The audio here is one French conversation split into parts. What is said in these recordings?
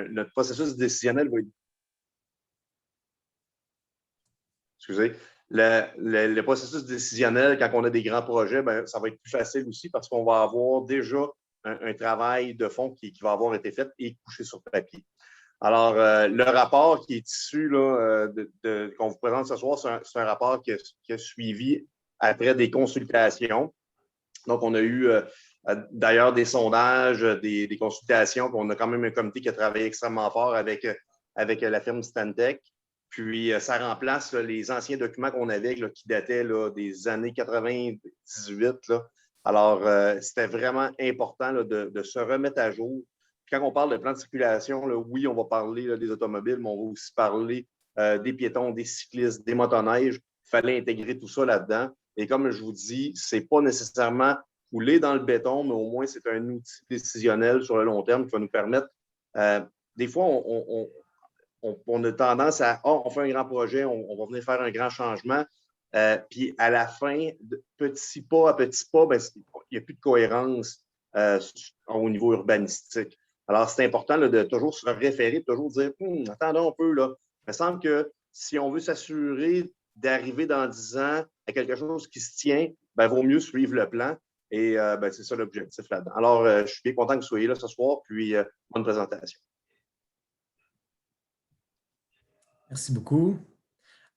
notre processus décisionnel va être... Excusez. Le processus décisionnel, quand on a des grands projets, ben, ça va être plus facile aussi parce qu'on va avoir déjà un travail de fond qui va avoir été fait et couché sur papier. Alors, le rapport qui est issu qu'on vous présente ce soir, c'est un rapport qui a suivi après des consultations. Donc, on a eu d'ailleurs des sondages, des consultations, puis on a quand même un comité qui a travaillé extrêmement fort avec la firme Stantec. Puis, ça remplace les anciens documents qu'on avait qui dataient des années 98. Là. Alors, c'était vraiment important de se remettre à jour. Puis quand on parle de plan de circulation, là, oui, on va parler des automobiles, mais on va aussi parler des piétons, des cyclistes, des motoneiges. Il fallait intégrer tout ça là-dedans. Et comme je vous dis, ce n'est pas nécessairement couler dans le béton, mais au moins, c'est un outil décisionnel sur le long terme qui va nous permettre. Des fois, on a tendance à on fait un grand projet, on va venir faire un grand changement. Puis à la fin, petit pas à petit pas, ben, il n'y a plus de cohérence au niveau urbanistique. Alors, c'est important là, de toujours se référer, de toujours dire attendons un peu, là. Il me semble que si on veut s'assurer d'arriver dans 10 ans à quelque chose qui se tient, il vaut mieux suivre le plan. Et c'est ça l'objectif là-dedans. Alors, je suis bien content que vous soyez là ce soir, puis bonne présentation. Merci beaucoup.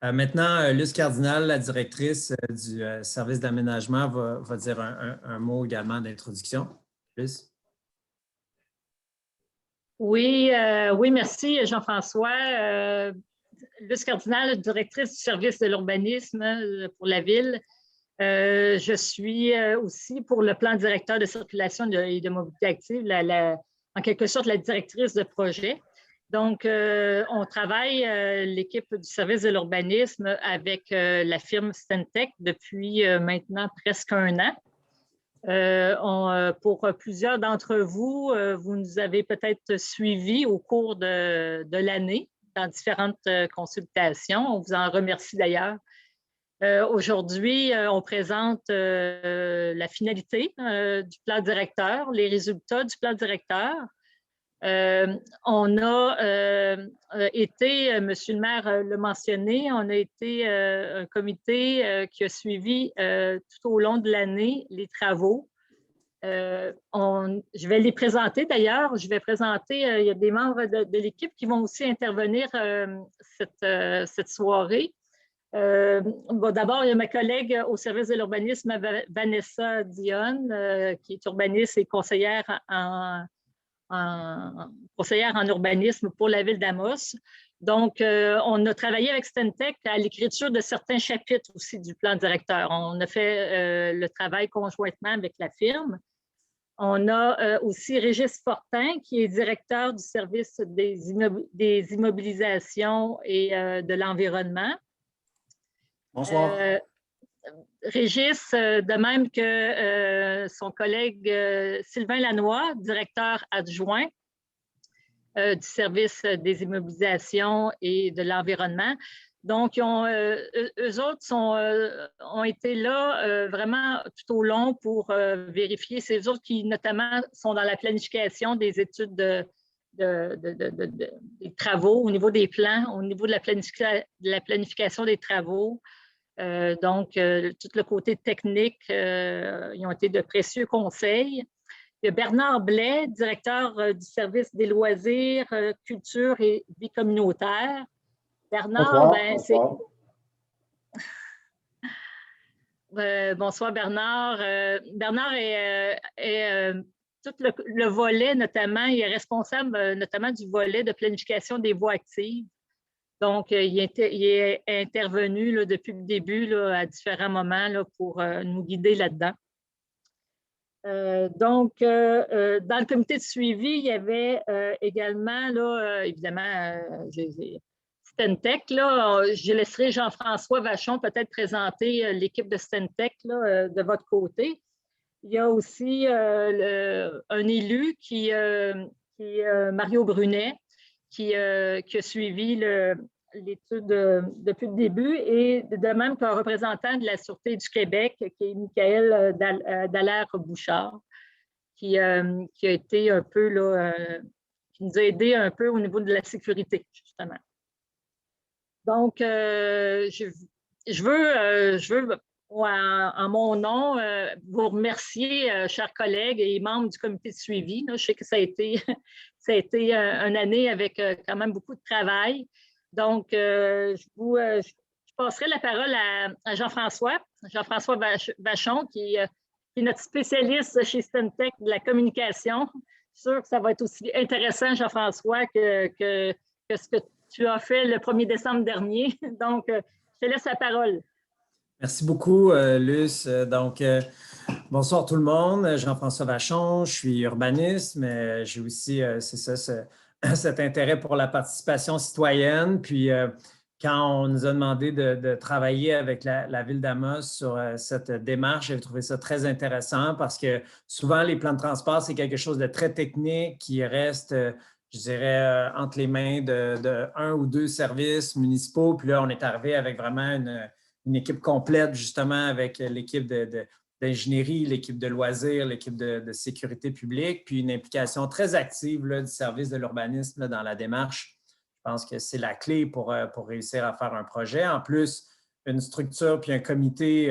Maintenant, Luce Cardinal, la directrice du service d'aménagement, va dire un mot également d'introduction. Luce? Oui, merci Jean-François. Luce Cardinal, directrice du service de l'urbanisme pour la ville. Je suis aussi pour le plan directeur de circulation et de mobilité active, en quelque sorte la directrice de projet. Donc, on travaille, l'équipe du service de l'urbanisme, avec la firme Stantec depuis maintenant presque 1 an. Pour plusieurs d'entre vous, vous nous avez peut-être suivis au cours de l'année dans différentes consultations. On vous en remercie d'ailleurs. Aujourd'hui, on présente la finalité du plan directeur, les résultats du plan directeur. On a été, M. le maire l'a mentionné, on a été un comité qui a suivi tout au long de l'année les travaux. Je vais les présenter d'ailleurs. Je vais présenter, il y a des membres de l'équipe qui vont aussi intervenir cette soirée. D'abord, il y a ma collègue au service de l'urbanisme, Vanessa Dionne, qui est urbaniste et conseillère en urbanisme pour la ville d'Amos. Donc, on a travaillé avec Stantec à l'écriture de certains chapitres aussi du plan directeur. On a fait le travail conjointement avec la firme. On a aussi Régis Fortin, qui est directeur du service des immobilisations et de l'environnement. Bonsoir. Régis, de même que son collègue Sylvain Lannoy, directeur adjoint du service des immobilisations et de l'environnement. Donc, eux autres ont été là vraiment tout au long pour vérifier. C'est eux autres qui, notamment, sont dans la planification des études des travaux, au niveau des plans, au niveau de la planification des travaux. Donc, tout le côté technique, ils ont été de précieux conseils. Il y a Bernard Blais, directeur du service des loisirs, culture et vie communautaire. Bernard, bonsoir Bernard. Bernard est tout le volet, notamment, il est responsable notamment du volet de planification des voies actives. Donc, il est intervenu là, depuis le début là, à différents moments là, pour nous guider là-dedans. Donc, dans le comité de suivi, il y avait également, là, évidemment, Stantec. Là, je laisserai Jean-François Vachon peut-être présenter l'équipe de Stantec là, de votre côté. Il y a aussi un élu qui est Mario Brunet, qui a suivi l'étude depuis le début, et de même qu'un représentant de la Sûreté du Québec, qui est Michael Dallaire-Bouchard, qui a été un peu là, nous a aidés un peu au niveau de la sécurité, justement. Donc, je veux en mon nom, vous remercier, chers collègues et membres du comité de suivi. Là, je sais que ça a été, ça a été une année avec quand même beaucoup de travail. Donc, je passerai la parole à Jean-François Vachon, qui est notre spécialiste chez Stantec de la communication. Je suis sûr que ça va être aussi intéressant, Jean-François, que ce que tu as fait le 1er décembre dernier. Donc, je te laisse la parole. Merci beaucoup, Luce. Donc, bonsoir tout le monde. Jean-François Vachon, je suis urbaniste, mais j'ai aussi, c'est ça, cet intérêt pour la participation citoyenne. Puis, quand on nous a demandé de travailler avec la Ville d'Amos sur cette démarche, j'ai trouvé ça très intéressant parce que souvent, les plans de transport, c'est quelque chose de très technique qui reste, je dirais, entre les mains de un ou deux services municipaux. Puis là, on est arrivé avec vraiment une équipe complète, justement, avec l'équipe d'ingénierie, l'équipe de loisirs, l'équipe de sécurité publique, puis une implication très active là, du service de l'urbanisme là, dans la démarche. Je pense que c'est la clé pour réussir à faire un projet. En plus, une structure puis un comité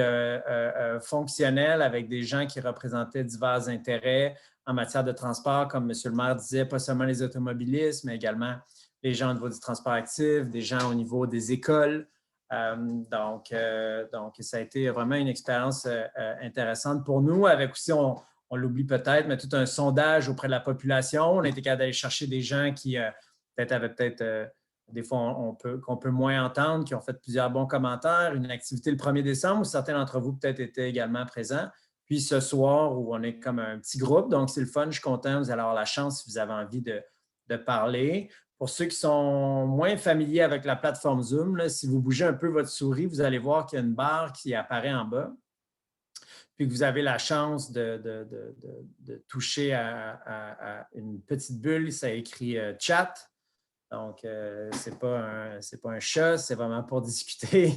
fonctionnel avec des gens qui représentaient divers intérêts en matière de transport, comme M. le maire disait, pas seulement les automobilistes, mais également les gens au niveau du transport actif, des gens au niveau des écoles. Donc, ça a été vraiment une expérience intéressante pour nous, avec aussi, on l'oublie peut-être, mais tout un sondage auprès de la population. On a été capable d'aller chercher des gens qui des fois qu'on peut moins entendre, qui ont fait plusieurs bons commentaires. Une activité le 1er décembre où certains d'entre vous peut-être étaient également présents. Puis ce soir où on est comme un petit groupe, donc c'est le fun, je suis content, vous allez avoir la chance si vous avez envie de parler. Pour ceux qui sont moins familiers avec la plateforme Zoom, là, si vous bougez un peu votre souris, vous allez voir qu'il y a une barre qui apparaît en bas. Puis que vous avez la chance de toucher à une petite bulle, ça écrit chat. Donc, ce n'est pas un chat, c'est vraiment pour discuter.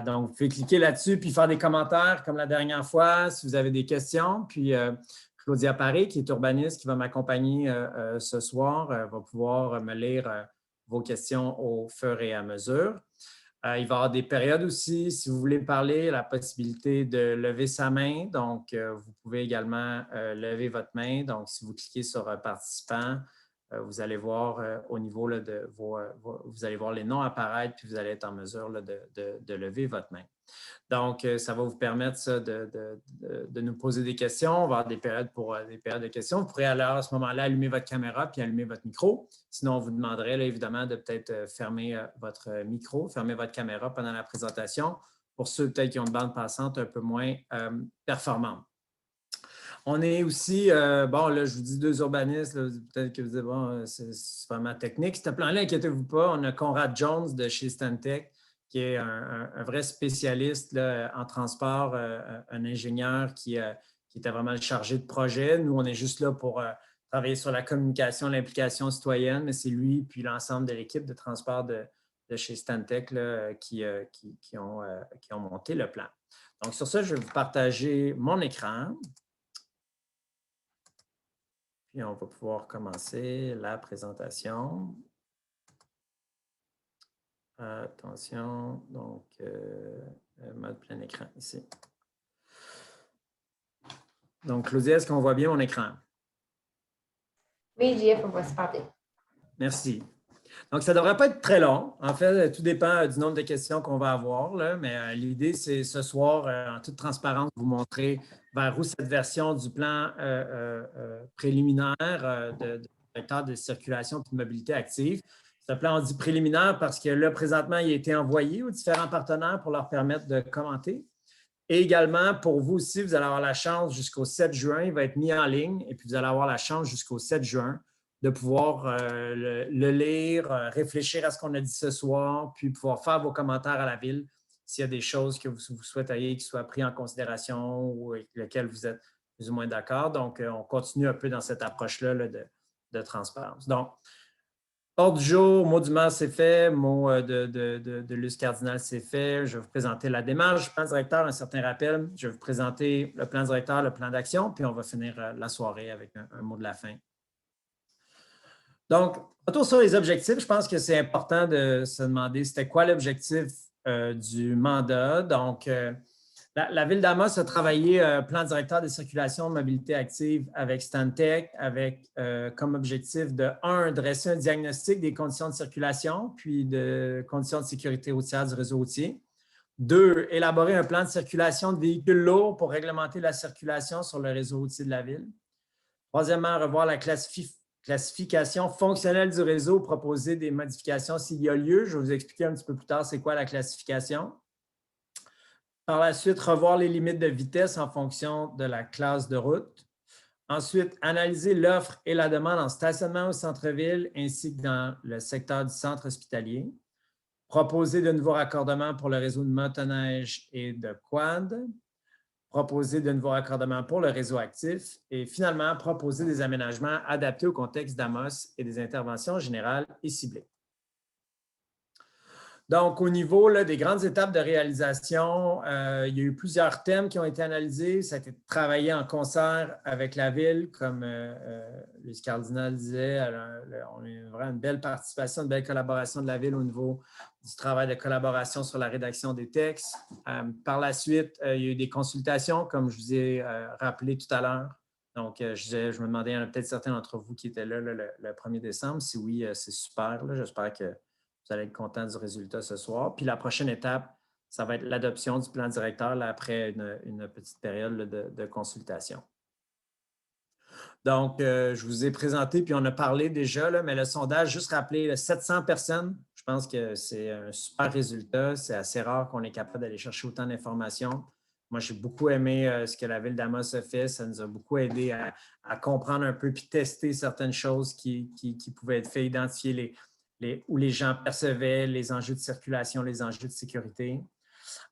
Donc, vous pouvez cliquer là-dessus puis faire des commentaires comme la dernière fois si vous avez des questions. Puis, Claudia Paré, qui est urbaniste, qui va m'accompagner ce soir, va pouvoir me lire vos questions au fur et à mesure. Il va y avoir des périodes aussi, si vous voulez parler, la possibilité de lever sa main. Donc, vous pouvez également lever votre main. Donc, si vous cliquez sur participant, vous allez voir au niveau là, vous allez voir les noms apparaître, puis vous allez être en mesure là, de lever votre main. Donc, ça va vous permettre ça, de nous poser des questions. On va avoir des périodes pour des périodes de questions. Vous pourrez alors à ce moment-là allumer votre caméra puis allumer votre micro. Sinon, on vous demanderait là, évidemment de peut-être fermer votre micro, fermer votre caméra pendant la présentation pour ceux peut-être qui ont une bande passante un peu moins performante. On est aussi, bon, là, je vous dis deux urbanistes, peut-être que vous dites, bon, c'est vraiment technique. Ce plan-là, inquiétez-vous pas, on a Conrad Jones de chez Stantec, qui est un vrai spécialiste là, en transport, un ingénieur qui était vraiment chargé de projet. Nous, on est juste là pour travailler sur la communication, l'implication citoyenne, mais c'est lui puis l'ensemble de l'équipe de transport de chez Stantec là, qui ont monté le plan. Donc, sur ça, je vais vous partager mon écran. Puis, on va pouvoir commencer la présentation. Attention, donc, mode plein écran ici. Donc, Claudia, est-ce qu'on voit bien mon écran? Oui, JF, on voit super bien. Merci. Donc, ça ne devrait pas être très long. En fait, tout dépend du nombre de questions qu'on va avoir, là, mais l'idée, c'est ce soir, en toute transparence, vous montrer vers où cette version du plan préliminaire de vecteur de circulation et de mobilité active. Ce plan, on dit préliminaire parce que là, présentement, il a été envoyé aux différents partenaires pour leur permettre de commenter. Et également, pour vous aussi, vous allez avoir la chance jusqu'au 7 juin, il va être mis en ligne, et puis vous allez avoir la chance jusqu'au 7 juin de pouvoir le lire, réfléchir à ce qu'on a dit ce soir, puis pouvoir faire vos commentaires à la Ville s'il y a des choses que vous souhaiteriez qui soient prises en considération ou avec lesquelles vous êtes plus ou moins d'accord. Donc, on continue un peu dans cette approche-là là, de transparence. Donc, ordre du jour, mot du maire, c'est fait. Mot de Luce Cardinal, c'est fait. Je vais vous présenter la démarche du plan directeur, un certain rappel. Je vais vous présenter le plan directeur, le plan d'action, puis on va finir la soirée avec un mot de la fin. Donc, retour sur les objectifs, je pense que c'est important de se demander c'était quoi l'objectif du mandat. Donc, la Ville d'Amos a travaillé plan directeur des circulations de mobilité active avec Stantec, avec comme objectif de, dresser un diagnostic des conditions de circulation, puis de conditions de sécurité routière du réseau routier. 2, élaborer un plan de circulation de véhicules lourds pour réglementer la circulation sur le réseau routier de la Ville. 3e, revoir la classification fonctionnelle du réseau, proposer des modifications s'il y a lieu. Je vais vous expliquer un petit peu plus tard c'est quoi la classification. Par la suite, revoir les limites de vitesse en fonction de la classe de route. Ensuite, analyser l'offre et la demande en stationnement au centre-ville ainsi que dans le secteur du centre hospitalier. Proposer de nouveaux raccordements pour le réseau de motoneige et de quad. Proposer de nouveaux raccordements pour le réseau actif. Et finalement, proposer des aménagements adaptés au contexte d'Amos et des interventions générales et ciblées. Donc, au niveau là, des grandes étapes de réalisation, il y a eu plusieurs thèmes qui ont été analysés. Ça a été travaillé en concert avec la Ville, comme Luce Cardinal disait. On a eu vraiment une belle participation, une belle collaboration de la Ville au niveau du travail de collaboration sur la rédaction des textes. Par la suite, il y a eu des consultations, comme je vous ai rappelé tout à l'heure. Donc, je me demandais, il y en a peut-être certains d'entre vous qui étaient là, le 1er décembre. Si oui, c'est super. J'espère que vous allez être content du résultat ce soir. Puis la prochaine étape, ça va être l'adoption du plan directeur là, après une petite période là, de consultation. Donc, je vous ai présenté, puis on a parlé déjà, là, mais le sondage, juste rappeler 700 personnes. Je pense que c'est un super résultat. C'est assez rare qu'on est capable d'aller chercher autant d'informations. Moi, j'ai beaucoup aimé ce que la Ville d'Amos a fait. Ça nous a beaucoup aidé à comprendre un peu puis tester certaines choses qui pouvaient être faites, identifier où les gens percevaient les enjeux de circulation, les enjeux de sécurité.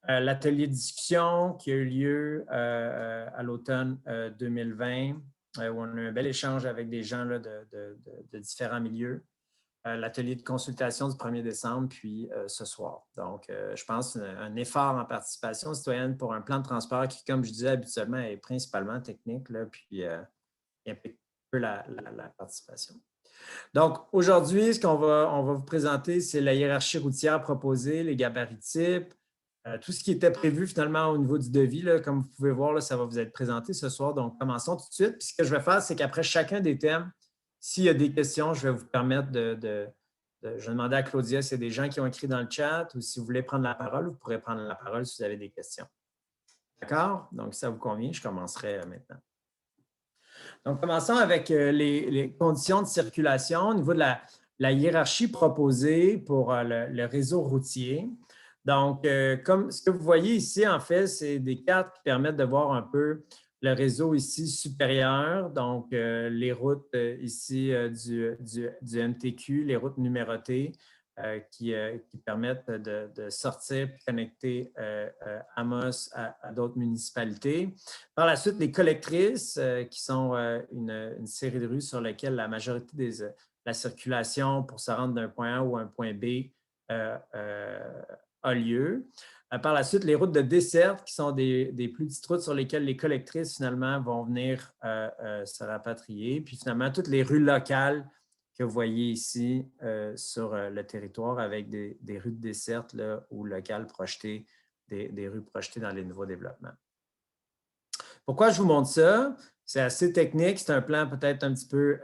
L'atelier de discussion qui a eu lieu à l'automne 2020, où on a eu un bel échange avec des gens là, de différents milieux. L'atelier de consultation du 1er décembre, puis ce soir. Donc, je pense un effort en participation citoyenne pour un plan de transport qui, comme je disais habituellement, est principalement technique, là, puis implique un peu la participation. Donc, aujourd'hui, ce qu'on va vous présenter, c'est la hiérarchie routière proposée, les gabarits types, tout ce qui était prévu finalement au niveau du devis. Là, comme vous pouvez voir, là, ça va vous être présenté ce soir. Donc, commençons tout de suite. Puis, ce que je vais faire, c'est qu'après chacun des thèmes, s'il y a des questions, je vais vous permettre je vais demander à Claudia s'il y a des gens qui ont écrit dans le chat ou si vous voulez prendre la parole, vous pourrez prendre la parole si vous avez des questions. D'accord? Donc, si ça vous convient, je commencerai maintenant. Donc, commençons avec les conditions de circulation au niveau de la hiérarchie proposée pour le réseau routier. Donc, comme ce que vous voyez ici, en fait, c'est des cartes qui permettent de voir un peu le réseau ici supérieur, donc les routes ici du MTQ, les routes numérotées qui permettent de sortir et connecter Amos à d'autres municipalités. Par la suite, les collectrices qui sont une série de rues sur lesquelles la majorité de la circulation pour se rendre d'un point A ou un point B a lieu. Par la suite, les routes de desserte, qui sont des plus petites routes sur lesquelles les collectrices, finalement, vont venir se rapatrier. Puis, finalement, toutes les rues locales que vous voyez ici sur le territoire avec des rues de desserte là, ou locales projetées, des rues projetées dans les nouveaux développements. Pourquoi je vous montre ça? C'est assez technique. C'est un plan peut-être un petit peu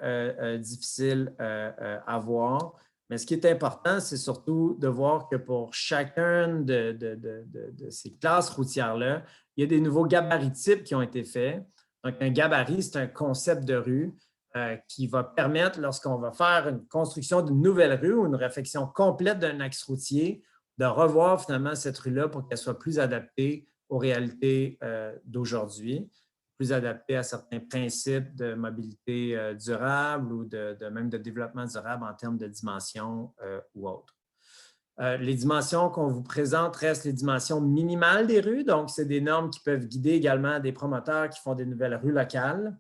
difficile à voir. Mais ce qui est important, c'est surtout de voir que pour chacune de ces classes routières-là, il y a des nouveaux gabarits types qui ont été faits. Donc, un gabarit, c'est un concept de rue qui va permettre, lorsqu'on va faire une construction d'une nouvelle rue ou une réfection complète d'un axe routier, de revoir finalement cette rue-là pour qu'elle soit plus adaptée aux réalités d'aujourd'hui, plus adaptée à certains principes de mobilité durable ou même de développement durable en termes de dimensions ou autres. Les dimensions qu'on vous présente restent les dimensions minimales des rues, donc c'est des normes qui peuvent guider également des promoteurs qui font des nouvelles rues locales.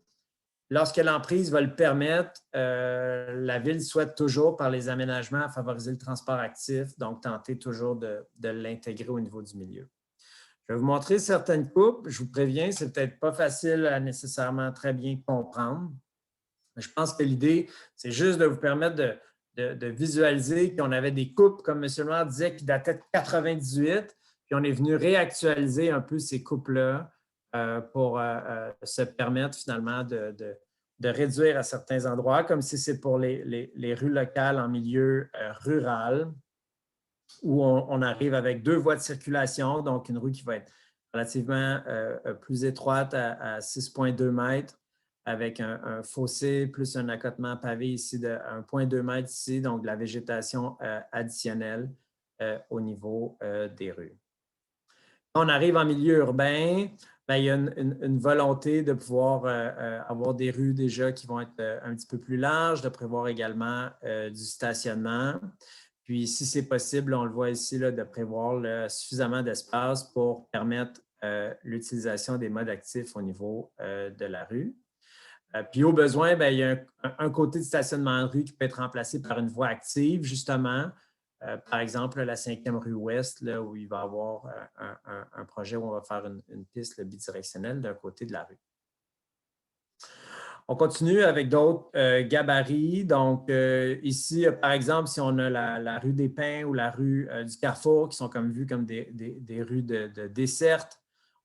Lorsque l'emprise va le permettre, la Ville souhaite toujours, par les aménagements, favoriser le transport actif, donc tenter toujours de l'intégrer au niveau du milieu. Je vais vous montrer certaines coupes. Je vous préviens, ce n'est peut-être pas facile à nécessairement très bien comprendre. Je pense que l'idée, c'est juste de vous permettre de visualiser qu'on avait des coupes, comme M. le maire disait, qui dataient de 98, puis on est venu réactualiser un peu ces coupes-là pour se permettre finalement de réduire à certains endroits, comme si c'est pour les rues locales en milieu rural, où on arrive avec 2 voies de circulation, donc une rue qui va être relativement plus étroite à 6,2 mètres, avec un fossé plus un accotement pavé ici de 1,2 mètres ici, donc de la végétation additionnelle au niveau des rues. Quand on arrive en milieu urbain, bien, il y a une volonté de pouvoir avoir des rues déjà qui vont être un petit peu plus larges, de prévoir également du stationnement. Puis, si c'est possible, on le voit ici, là, de prévoir suffisamment d'espace pour permettre l'utilisation des modes actifs au niveau de la rue. Puis, au besoin, bien, il y a un côté de stationnement de rue qui peut être remplacé par une voie active, justement. Par exemple, la 5e rue Ouest, là, où il va y avoir un projet où on va faire une piste bidirectionnelle d'un côté de la rue. On continue avec d'autres gabarits. Donc, ici, par exemple, si on a la rue des Pins ou la rue du Carrefour, qui sont vues comme des rues de desserte,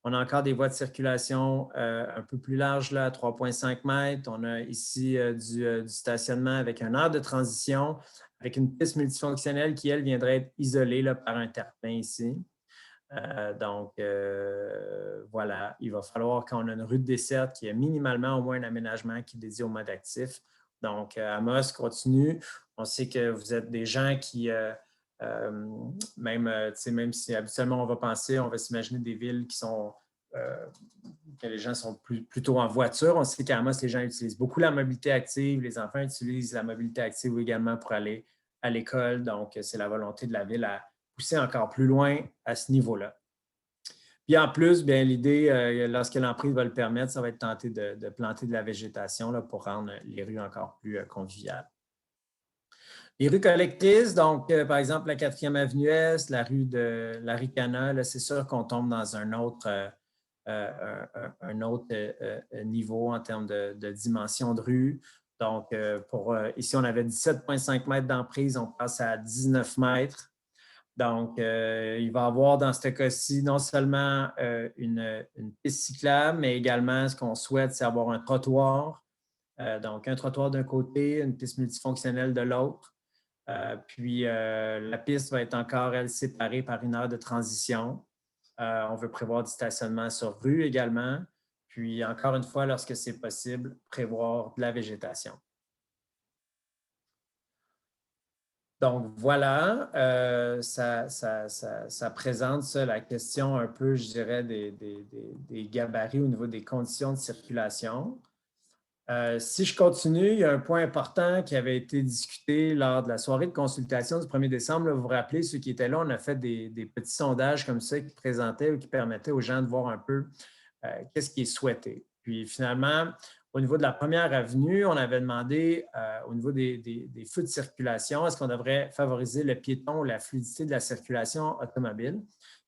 on a encore des voies de circulation un peu plus larges, là, à 3,5 mètres. On a ici du stationnement avec un aire de transition, avec une piste multifonctionnelle qui, elle, viendrait être isolée là, par un terre-plein ici. Donc, voilà, il va falloir qu'on a une rue de desserte qui a minimalement au moins un aménagement qui est dédié au mode actif. Donc, Amos continue. On sait que vous êtes des gens qui, même si habituellement on va penser, on va s'imaginer des villes qui sont, que les gens sont plutôt en voiture. On sait qu'à Amos, les gens utilisent beaucoup la mobilité active. Les enfants utilisent la mobilité active également pour aller à l'école. Donc, c'est la volonté de la ville à pousser encore plus loin à ce niveau-là. Puis en plus, bien, l'idée, lorsque l'emprise va le permettre, ça va être tenter de planter de la végétation là, pour rendre les rues encore plus conviviales. Les rues collectrices, donc par exemple la 4e avenue Est, la rue de la Ricana, c'est sûr qu'on tombe dans un autre niveau en termes de dimension de rue. Donc, ici, on avait 17,5 mètres d'emprise, on passe à 19 mètres. Donc, il va y avoir dans ce cas-ci non seulement une piste cyclable, mais également ce qu'on souhaite, c'est avoir un trottoir. Donc, un trottoir d'un côté, une piste multifonctionnelle de l'autre. Puis, la piste va être encore, elle, séparée par une aire de transition. On veut prévoir du stationnement sur rue également. Puis, encore une fois, lorsque c'est possible, prévoir de la végétation. Donc, voilà, ça présente ça, la question un peu, je dirais, des gabarits au niveau des conditions de circulation. Si je continue, il y a un point important qui avait été discuté lors de la soirée de consultation du 1er décembre. Là, vous vous rappelez, ceux qui étaient là, on a fait des petits sondages comme ça qui présentaient ou qui permettaient aux gens de voir un peu qu'est-ce qui est souhaité. Puis finalement, au niveau de la 1re avenue, on avait demandé au niveau des feux de circulation, est-ce qu'on devrait favoriser le piéton ou la fluidité de la circulation automobile?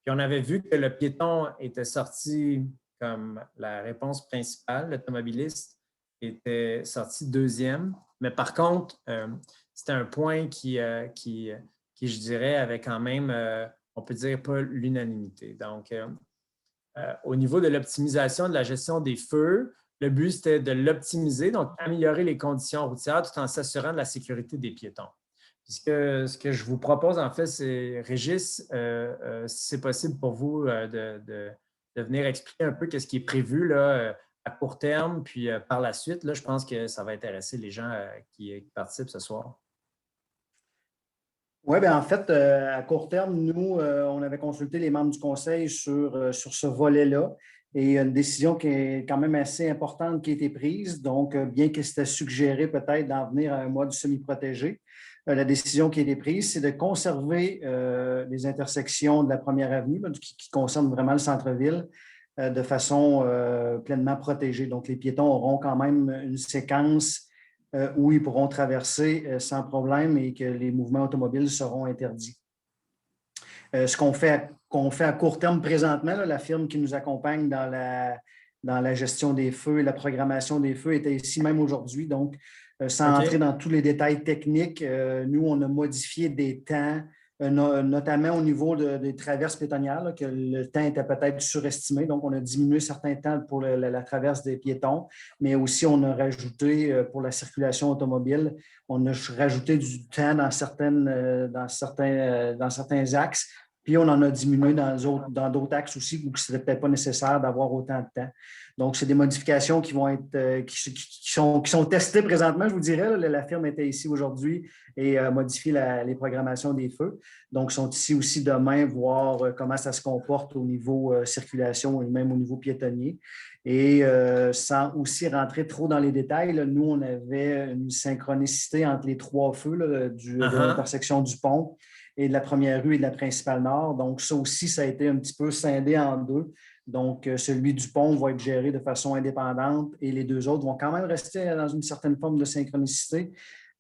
Puis on avait vu que le piéton était sorti comme la réponse principale, l'automobiliste était sorti 2e. Mais par contre, c'était un point qui, je dirais, avait quand même, on peut dire, pas l'unanimité. Donc, au niveau de l'optimisation de la gestion des feux, le but, c'était de l'optimiser, donc améliorer les conditions routières tout en s'assurant de la sécurité des piétons. Puis ce que je vous propose, en fait, c'est, Régis, si c'est possible pour vous de venir expliquer un peu ce qui est prévu là, à court terme, puis par la suite, là, je pense que ça va intéresser les gens qui participent ce soir. Oui, bien en fait, à court terme, nous, on avait consulté les membres du conseil sur ce volet-là et il y a une décision qui est quand même assez importante qui a été prise. Donc, bien que c'était suggéré peut-être d'en venir à un mode semi-protégé, la décision qui a été prise, c'est de conserver les intersections de la 1re avenue qui concernent vraiment le centre-ville de façon pleinement protégée. Donc, les piétons auront quand même une séquence où ils pourront traverser sans problème et que les mouvements automobiles seront interdits. Ce qu'on fait à court terme présentement, là, la firme qui nous accompagne dans dans la gestion des feux et la programmation des feux était ici même aujourd'hui. Donc, sans entrer dans tous les détails techniques, nous, on a modifié des temps, notamment au niveau des traverses piétonnières, là, que le temps était peut-être surestimé. Donc, on a diminué certains temps pour la traverse des piétons, mais aussi on a rajouté pour la circulation automobile, on a rajouté du temps dans certains axes. Puis on en a diminué dans d'autres axes aussi où ce n'était peut-être pas nécessaire d'avoir autant de temps. Donc, c'est des modifications qui vont être qui sont testées présentement, je vous dirais. Là, la firme était ici aujourd'hui et a modifié les programmations des feux. Donc, ils sont ici aussi demain voir comment ça se comporte au niveau circulation et même au niveau piétonnier. Et sans aussi rentrer trop dans les détails, là, nous, on avait une synchronicité entre les trois feux là, de l'intersection du pont et de la première rue et de la principale nord. Donc, ça aussi, ça a été un petit peu scindé en deux. Donc, celui du pont va être géré de façon indépendante et les deux autres vont quand même rester dans une certaine forme de synchronicité,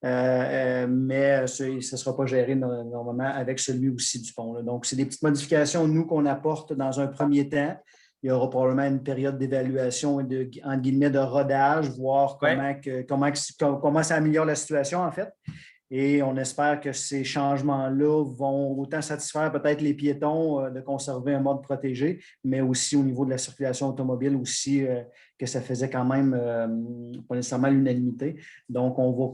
mais ce ne sera pas géré normalement avec celui aussi du pont, là. Donc, c'est des petites modifications, nous, qu'on apporte dans un premier temps. Il y aura probablement une période d'évaluation et entre guillemets, de rodage, voir comment ça améliore la situation, en fait. Et on espère que ces changements-là vont autant satisfaire peut-être les piétons de conserver un mode protégé, mais aussi au niveau de la circulation automobile aussi, que ça faisait quand même pas nécessairement l'unanimité. Donc, on va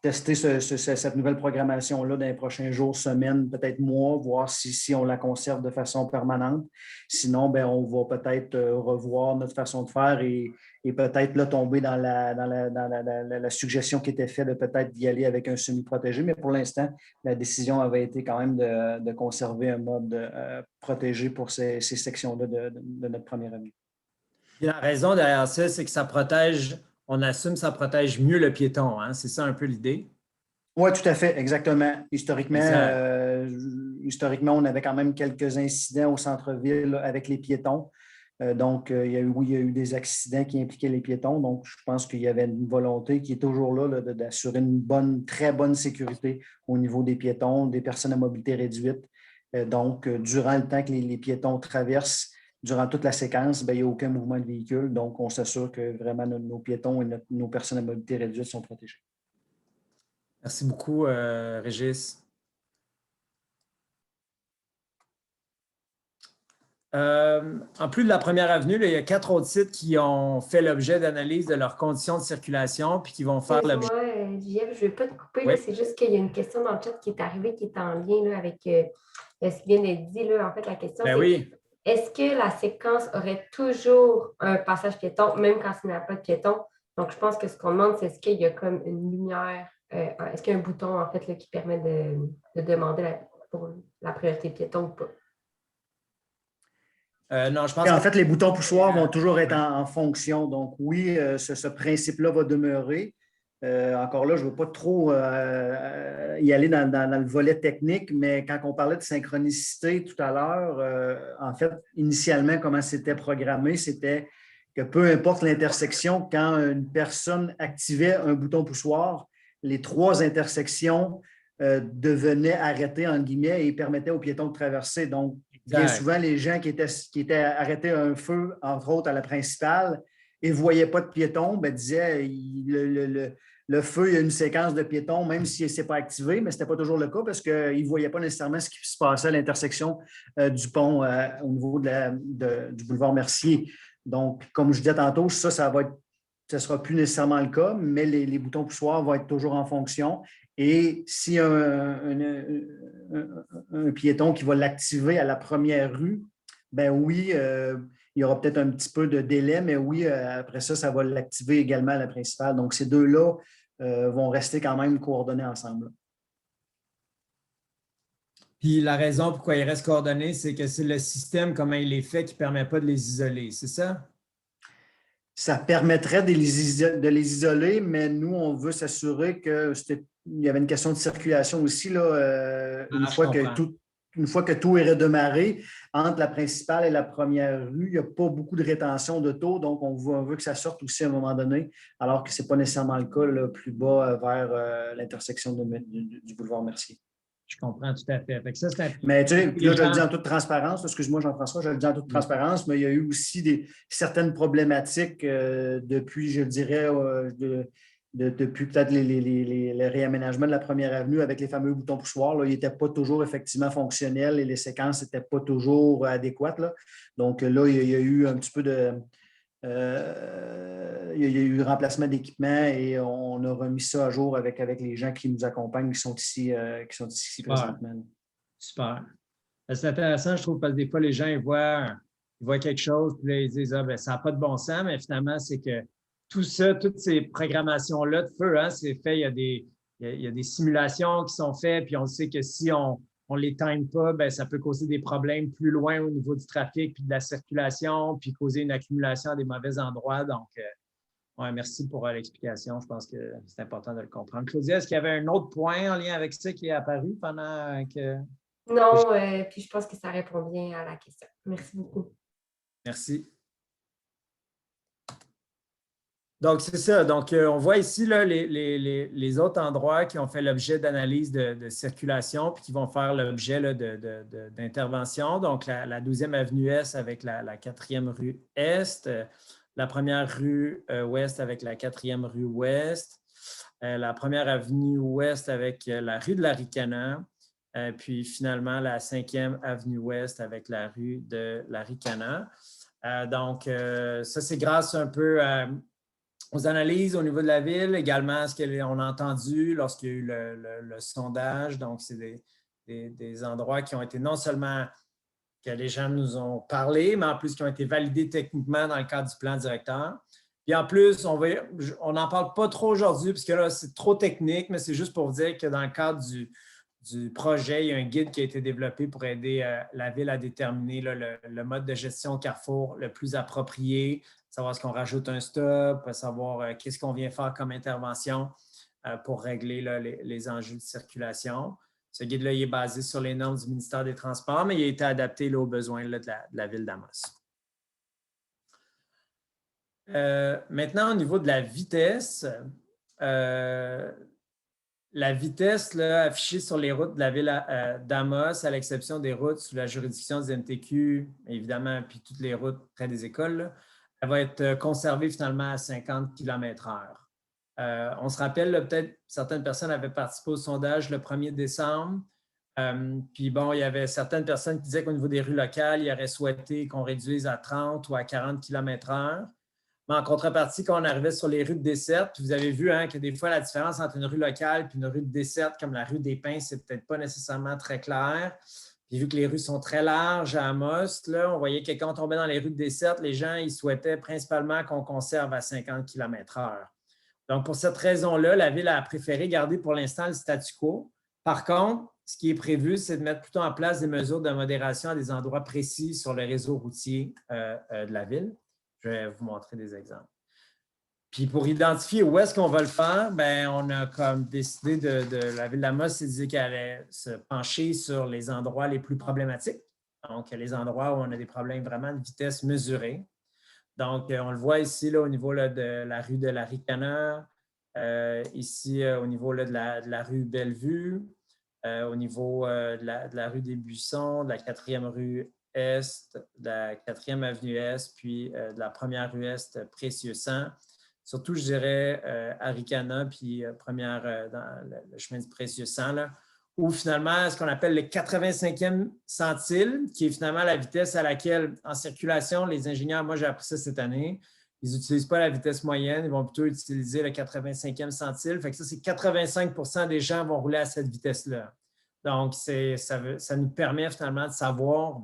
tester cette nouvelle programmation-là dans les prochains jours, semaines, peut-être mois, voir si on la conserve de façon permanente. Sinon, bien, on va peut-être revoir notre façon de faire et peut-être là, tomber dans la suggestion qui était faite de peut-être d'y aller avec un semi-protégé. Mais pour l'instant, la décision avait été quand même de conserver un mode protégé pour ces sections-là de notre première année. La raison derrière ça, c'est que ça protège, on assume que ça protège mieux le piéton, hein? C'est ça un peu l'idée? Oui, tout à fait, exactement. Historiquement, on avait quand même quelques incidents au centre-ville avec les piétons. Donc, il y a eu des accidents qui impliquaient les piétons. Donc, je pense qu'il y avait une volonté qui est toujours là d'assurer une très bonne sécurité au niveau des piétons, des personnes à mobilité réduite. Donc, durant le temps que les piétons traversent, durant toute la séquence, bien, il n'y a aucun mouvement de véhicule. Donc, on s'assure que vraiment nos piétons et nos personnes à mobilité réduite sont protégés. Merci beaucoup, Régis. En plus de la première avenue, là, il y a 4 autres sites qui ont fait l'objet d'analyse de leurs conditions de circulation puis qui vont faire l'objet. Moi, Jeff, je ne vais pas te couper. Oui. C'est juste qu'il y a une question dans le chat qui est arrivée qui est en lien là, avec ce qui vient d'être dit. Là. En fait, la question, c'est Oui. Est-ce que la séquence aurait toujours un passage piéton, même quand il n'y a pas de piéton? Donc, je pense que ce qu'on demande, c'est est-ce qu'il y a comme une lumière, est-ce qu'il y a un bouton en fait là, qui permet de demander pour la priorité piéton ou pas? Non, je pense en fait, les boutons poussoirs vont toujours être en fonction. Donc, oui, ce principe-là va demeurer. Encore là, je ne veux pas trop y aller dans le volet technique, mais quand on parlait de synchronicité tout à l'heure, en fait, initialement, comment c'était programmé, c'était que peu importe l'intersection, quand une personne activait un bouton poussoir, les 3 intersections devenaient arrêtées, en guillemets, et permettaient aux piétons de traverser. Donc, bien souvent, les gens qui étaient arrêtés à un feu, entre autres à la principale, et ne voyaient pas de piétons, bien, disaient le feu, il y a une séquence de piétons, même si ce n'est pas activé, mais ce n'était pas toujours le cas parce qu'ils ne voyaient pas nécessairement ce qui se passait à l'intersection du pont au niveau du boulevard Mercier. Donc, comme je disais tantôt, ça ne sera plus nécessairement le cas, mais les boutons poussoirs vont être toujours en fonction. Et s'il y a un piéton qui va l'activer à la première rue, ben oui, il y aura peut-être un petit peu de délai, mais oui, après ça va l'activer également à la principale. Donc, ces deux-là vont rester quand même coordonnés ensemble. Puis la raison pourquoi ils restent coordonnés, c'est que c'est le système, comment il est fait, qui ne permet pas de les isoler, c'est ça? Ça permettrait de les isoler, mais nous, on veut s'assurer qu'il y avait une question de circulation aussi. Là, une fois que tout est redémarré, entre la principale et la première rue, il n'y a pas beaucoup de rétention d'auto, donc on veut que ça sorte aussi à un moment donné, alors que ce n'est pas nécessairement le cas là, plus bas vers l'intersection du boulevard Mercier. Je comprends tout à fait. Fait que ça, Mais tu sais, là, je le dis en toute transparence, excuse-moi Jean-François, je le dis en toute transparence, mais il y a eu aussi certaines problématiques depuis, je dirais, depuis peut-être les réaménagements de la première avenue avec les fameux boutons poussoirs. Là, ils n'étaient pas toujours effectivement fonctionnels et les séquences n'étaient pas toujours adéquates. Là. Donc là, il y a eu un petit peu de... il y a eu remplacement d'équipement et on a remis ça à jour avec les gens qui nous accompagnent, qui sont ici présentement. Super. C'est intéressant, je trouve, parce que des fois, les gens ils voient quelque chose, puis là, ils disent ça n'a pas de bon sens, mais finalement, c'est que tout ça, toutes ces programmations-là de feu, hein, c'est fait, il y a des simulations qui sont faites, puis on sait que si on ne les time pas, bien, ça peut causer des problèmes plus loin au niveau du trafic, puis de la circulation, puis causer une accumulation à des mauvais endroits. Donc, ouais, merci pour l'explication. Je pense que c'est important de le comprendre. Claudia, est-ce qu'il y avait un autre point en lien avec ça qui est apparu pendant que… Non, puis je pense que ça répond bien à la question. Merci beaucoup. Merci. Donc, c'est ça. Donc, on voit ici là, les autres endroits qui ont fait l'objet d'analyse de circulation puis qui vont faire l'objet d'intervention. Donc, la 12e avenue Est avec la 4e rue Est, la première rue Ouest avec la 4e rue Ouest, la première avenue Ouest avec la rue de la Ricana, puis finalement la 5e avenue Ouest avec la rue de la Ricana. Donc, ça, c'est grâce un peu aux analyses au niveau de la ville, également ce qu'on a entendu lorsqu'il y a eu le sondage. Donc, c'est des endroits qui ont été non seulement que les gens nous ont parlé, mais en plus qui ont été validés techniquement dans le cadre du plan directeur. Puis en plus, on n'en parle pas trop aujourd'hui, parce que là, c'est trop technique, mais c'est juste pour vous dire que dans le cadre du projet, il y a un guide qui a été développé pour aider la ville à déterminer là, le mode de gestion au carrefour le plus approprié, savoir est-ce qu'on rajoute un stop, savoir qu'est-ce qu'on vient faire comme intervention pour régler là, les enjeux de circulation. Ce guide-là, il est basé sur les normes du ministère des Transports, mais il a été adapté là, aux besoins là, de la ville d'Amos. Maintenant, au niveau de la vitesse, là, affichée sur les routes de la ville d'Amos, à l'exception des routes sous la juridiction des MTQ, évidemment, puis toutes les routes près des écoles, là, elle va être conservée finalement à 50 km/h. On se rappelle, peut-être certaines personnes avaient participé au sondage le 1er décembre. Puis bon, il y avait certaines personnes qui disaient qu'au niveau des rues locales, ils auraient souhaité qu'on réduise à 30 ou à 40 km/h. Mais en contrepartie, quand on arrivait sur les rues de desserte, puis vous avez vu hein, que des fois, la différence entre une rue locale et une rue de desserte, comme la rue des Pins, c'est peut-être pas nécessairement très clair. Puis vu que les rues sont très larges à Amos, là, on voyait que quand on tombait dans les rues de desserte, les gens ils souhaitaient principalement qu'on conserve à 50 km/h. Donc, pour cette raison-là, la Ville a préféré garder pour l'instant le statu quo. Par contre, ce qui est prévu, c'est de mettre plutôt en place des mesures de modération à des endroits précis sur le réseau routier de la Ville. Je vais vous montrer des exemples. Puis pour identifier où est-ce qu'on va le faire, bien, on a comme décidé la Ville d'Amos s'est dit qu'elle allait se pencher sur les endroits les plus problématiques. Donc, les endroits où on a des problèmes vraiment de vitesse mesurée. Donc, on le voit ici là, au niveau là, de la rue de la Ricana, ici au niveau là, de la rue Bellevue, au niveau de la rue des Buissons, de la 4e rue Est, de la 4e avenue Est, puis de la première rue Est Précieux-Sang. Surtout, je dirais à Ricana, puis dans le chemin du Précieux-Sang, là, où finalement, ce qu'on appelle le 85e centile, qui est finalement la vitesse à laquelle, en circulation, les ingénieurs, moi j'ai appris ça cette année, ils n'utilisent pas la vitesse moyenne, ils vont plutôt utiliser le 85e centile. Fait que ça, c'est 85% des gens vont rouler à cette vitesse-là. Donc, ça nous permet finalement de savoir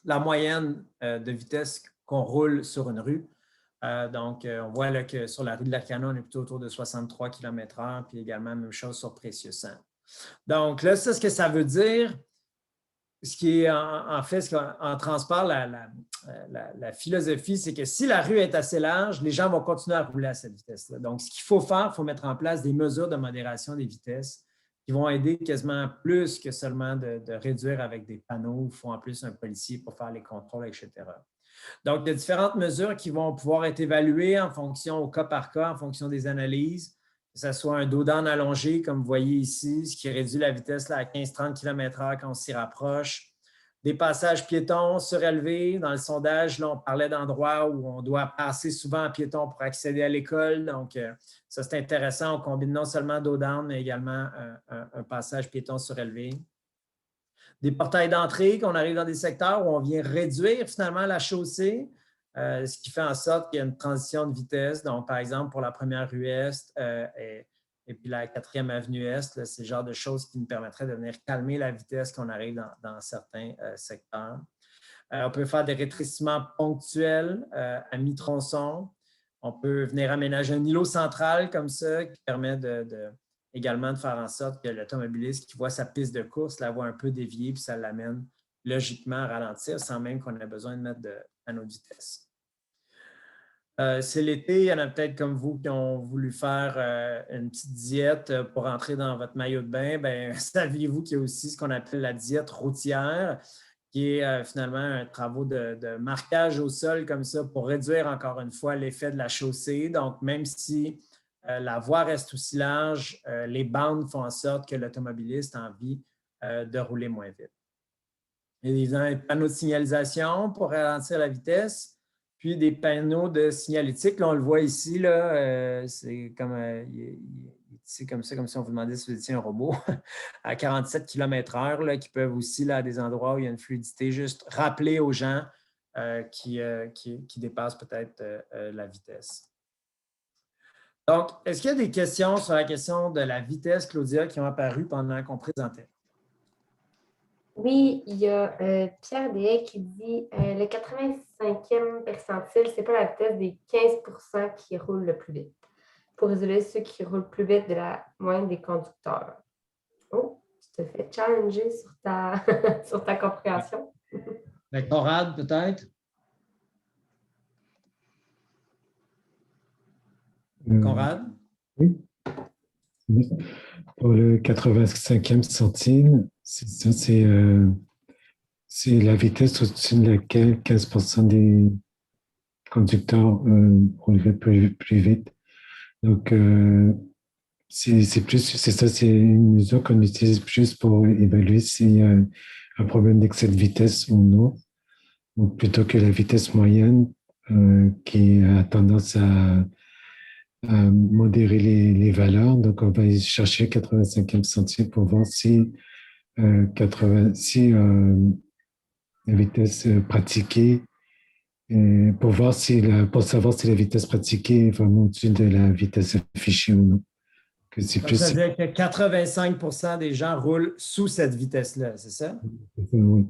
la moyenne de vitesse qu'on roule sur une rue. Donc, on voit là, que sur la rue de la Ricana, on est plutôt autour de 63 km/h, puis également même chose sur Précieux-Sang. Donc, là, ça, ce que ça veut dire, ce qui est en fait, en transport, la philosophie, c'est que si la rue est assez large, les gens vont continuer à rouler à cette vitesse-là. Donc, ce qu'il faut faire, il faut mettre en place des mesures de modération des vitesses qui vont aider quasiment plus que seulement de réduire avec des panneaux. Il faut en plus un policier pour faire les contrôles, etc. Donc, il y a différentes mesures qui vont pouvoir être évaluées en fonction, au cas par cas, en fonction des analyses. que ce soit un dos d'âne allongé, comme vous voyez ici, ce qui réduit la vitesse là, à 15-30 km/h quand on s'y rapproche. Des passages piétons surélevés. Dans le sondage, là, on parlait d'endroits où on doit passer souvent en piéton pour accéder à l'école. Donc, ça, c'est intéressant. On combine non seulement dos d'âne, mais également un passage piéton surélevé. Des portails d'entrée, qu'on arrive dans des secteurs où on vient réduire finalement la chaussée, ce qui fait en sorte qu'il y a une transition de vitesse. Donc, par exemple, pour la première rue Est et puis la 4e avenue Est, c'est le genre de choses qui nous permettraient de venir calmer la vitesse qu'on arrive dans certains secteurs. On peut faire des rétrécissements ponctuels à mi-tronçon. On peut venir aménager un îlot central comme ça qui permet également de faire en sorte que l'automobiliste qui voit sa piste de course la voit un peu déviée puis ça l'amène logiquement à ralentir sans même qu'on ait besoin de mettre à notre vitesse. C'est l'été, il y en a peut-être comme vous qui ont voulu faire une petite diète pour entrer dans votre maillot de bain. Bien, saviez-vous qu'il y a aussi ce qu'on appelle la diète routière, qui est finalement un travail de marquage au sol comme ça pour réduire encore une fois l'effet de la chaussée. Donc, même si la voie reste aussi large, les bandes font en sorte que l'automobiliste a envie de rouler moins vite. Il y a des panneaux de signalisation pour ralentir la vitesse. Puis des panneaux de signalétique, là, on le voit ici, là, c'est comme, ici, comme ça, comme si on vous demandait si vous étiez un robot, à 47 km/h, là, qui peuvent aussi, là, à des endroits où il y a une fluidité, juste rappeler aux gens qui dépassent peut-être la vitesse. Donc, est-ce qu'il y a des questions sur la question de la vitesse, Claudia, qui ont apparu pendant qu'on présentait? Oui, il y a Pierre Deshaies qui dit le 85e percentile, ce n'est pas la vitesse des 15% qui roulent le plus vite. Pour isoler ceux qui roulent plus vite de la moyenne des conducteurs. Oh, tu te fais challenger sur ta, sur ta compréhension. Conrad, peut-être? Conrad? Oui. Pour le 85e centile, c'est la vitesse au-dessus de laquelle 15% des conducteurs rouleraient plus vite. Donc, c'est ça, c'est une mesure qu'on utilise juste pour évaluer s'il y a un problème d'excès de vitesse ou non. Donc, plutôt que la vitesse moyenne qui a tendance à modérer les valeurs. Donc, on va aller chercher 85e centile pour voir si, la vitesse pratiquée, pour savoir si la vitesse pratiquée est vraiment au-dessus de la vitesse affichée ou non. Ça veut dire que 85% des gens roulent sous cette vitesse-là, c'est ça? Oui.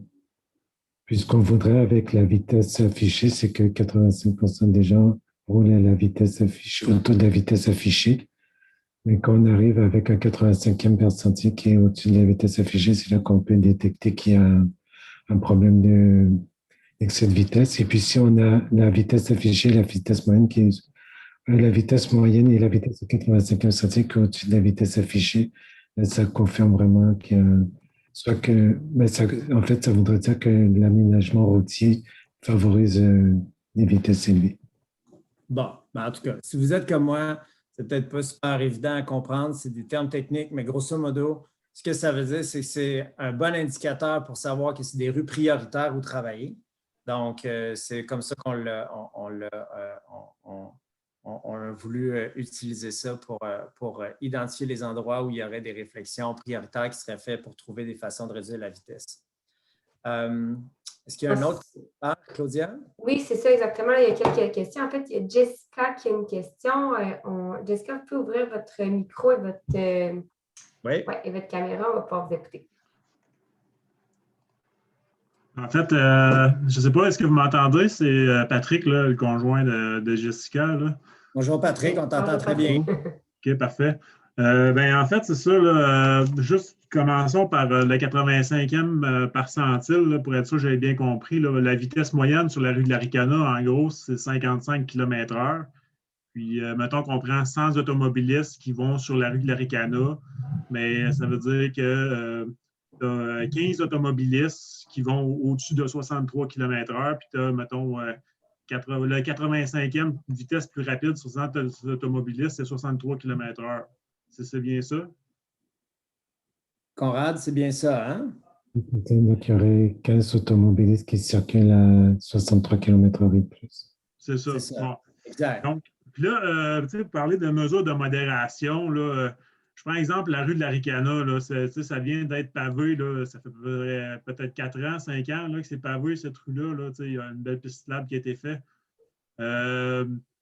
Puis ce qu'on voudrait avec la vitesse affichée, c'est que 85% des gens roulent à la vitesse affichée, autour de la vitesse affichée. Mais quand on arrive avec un 85e percentile qui est au-dessus de la vitesse affichée, c'est là qu'on peut détecter qu'il y a un problème d'excès de vitesse. Et puis si on a la vitesse affichée, la vitesse moyenne la vitesse moyenne et la vitesse de 85e percentile qui est au-dessus de la vitesse affichée, ça confirme vraiment qu'il y a en fait, ça voudrait dire que l'aménagement routier favorise les vitesses élevées. Bon, ben en tout cas, si vous êtes comme moi, c'est peut-être pas super évident à comprendre, c'est des termes techniques, mais grosso modo, ce que ça veut dire, c'est que c'est un bon indicateur pour savoir que c'est des rues prioritaires où travailler. Donc, c'est comme ça qu'on a voulu utiliser ça pour identifier les endroits où il y aurait des réflexions prioritaires qui seraient faites pour trouver des façons de réduire la vitesse. Est-ce qu'il y a un autre? Claudia? Oui, c'est ça exactement. Il y a quelques questions. En fait, il y a Jessica qui a une question. Jessica, vous pouvez ouvrir votre micro et votre caméra. On va pouvoir vous écouter. En fait, je ne sais pas, est-ce que vous m'entendez? C'est Patrick, là, le conjoint de Jessica. Là. Bonjour Patrick, on t'entend très bien. OK, parfait. En fait, c'est ça. Là, juste commençons par le 85e percentile, là, pour être sûr que j'avais bien compris. Là, la vitesse moyenne sur la rue de l'Aricana, en gros, c'est 55 km/h. Puis, mettons qu'on prend 100 automobilistes qui vont sur la rue de l'Aricana, mais ça veut dire que tu as 15 automobilistes qui vont au-dessus de 63 km/h, puis tu as, mettons, le 85e vitesse plus rapide sur 100 automobilistes, c'est 63 km/h. C'est bien ça? Conrad, c'est bien ça, hein? Donc, il y aurait 15 automobilistes qui circulent à 63 km/h et plus. C'est ça. C'est ça. Bon. Exact. Donc, puis là, tu sais, parler de mesures de modération, là, je prends exemple la rue de la Ricana, là, ça vient d'être pavé, là, ça fait peut-être 4 ans, 5 ans là, que c'est pavé, cette rue-là. Là, il y a une belle piste cyclable qui a été faite.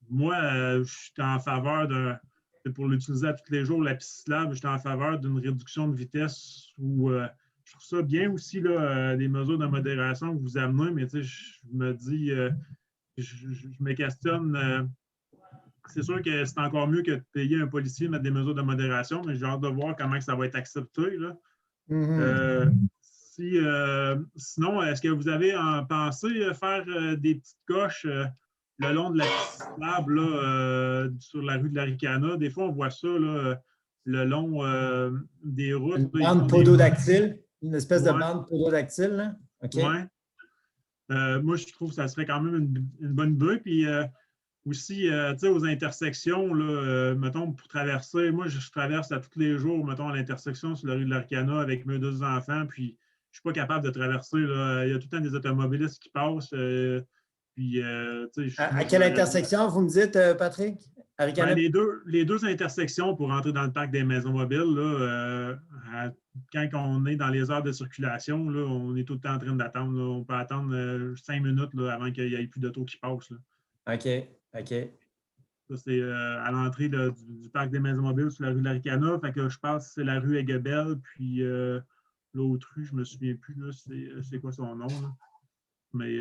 Moi, je suis en faveur pour l'utiliser à tous les jours, la piste cyclable, je suis en faveur d'une réduction de vitesse où je trouve ça bien aussi, là, des mesures de modération que vous amenez, mais je me dis, je me questionne. C'est sûr que c'est encore mieux que de payer un policier, mettre des mesures de modération, mais j'ai hâte de voir comment ça va être accepté. Là. Sinon, est-ce que vous avez pensé faire des petites coches le long de la piste cyclable sur la rue de la Ricana? Des fois, on voit ça là, le long des routes. Une bande pododactyle, une espèce de bande pododactyle, là? OK. Ouais. Moi, je trouve que ça serait quand même une bonne idée. Puis aussi, aux intersections, là, mettons, pour traverser, moi, je traverse à tous les jours, mettons, à l'intersection sur la rue de l'Arcana avec mes 2 enfants, puis je ne suis pas capable de traverser. Là. Il y a tout le temps des automobilistes qui passent. À quelle intersection, vous me dites, Patrick? Ben, les deux intersections pour entrer dans le parc des maisons mobiles, là, quand on est dans les heures de circulation, là, on est tout le temps en train d'attendre. On peut attendre 5 minutes là, avant qu'il n'y ait plus d'auto qui passe. Là. OK. Ça, c'est à l'entrée du parc des maisons mobiles sur la rue de l'Aricana. Fait que je pense que c'est la rue Aiguebelle, puis l'autre rue, je ne me souviens plus, là, c'est quoi son nom. Là. Mais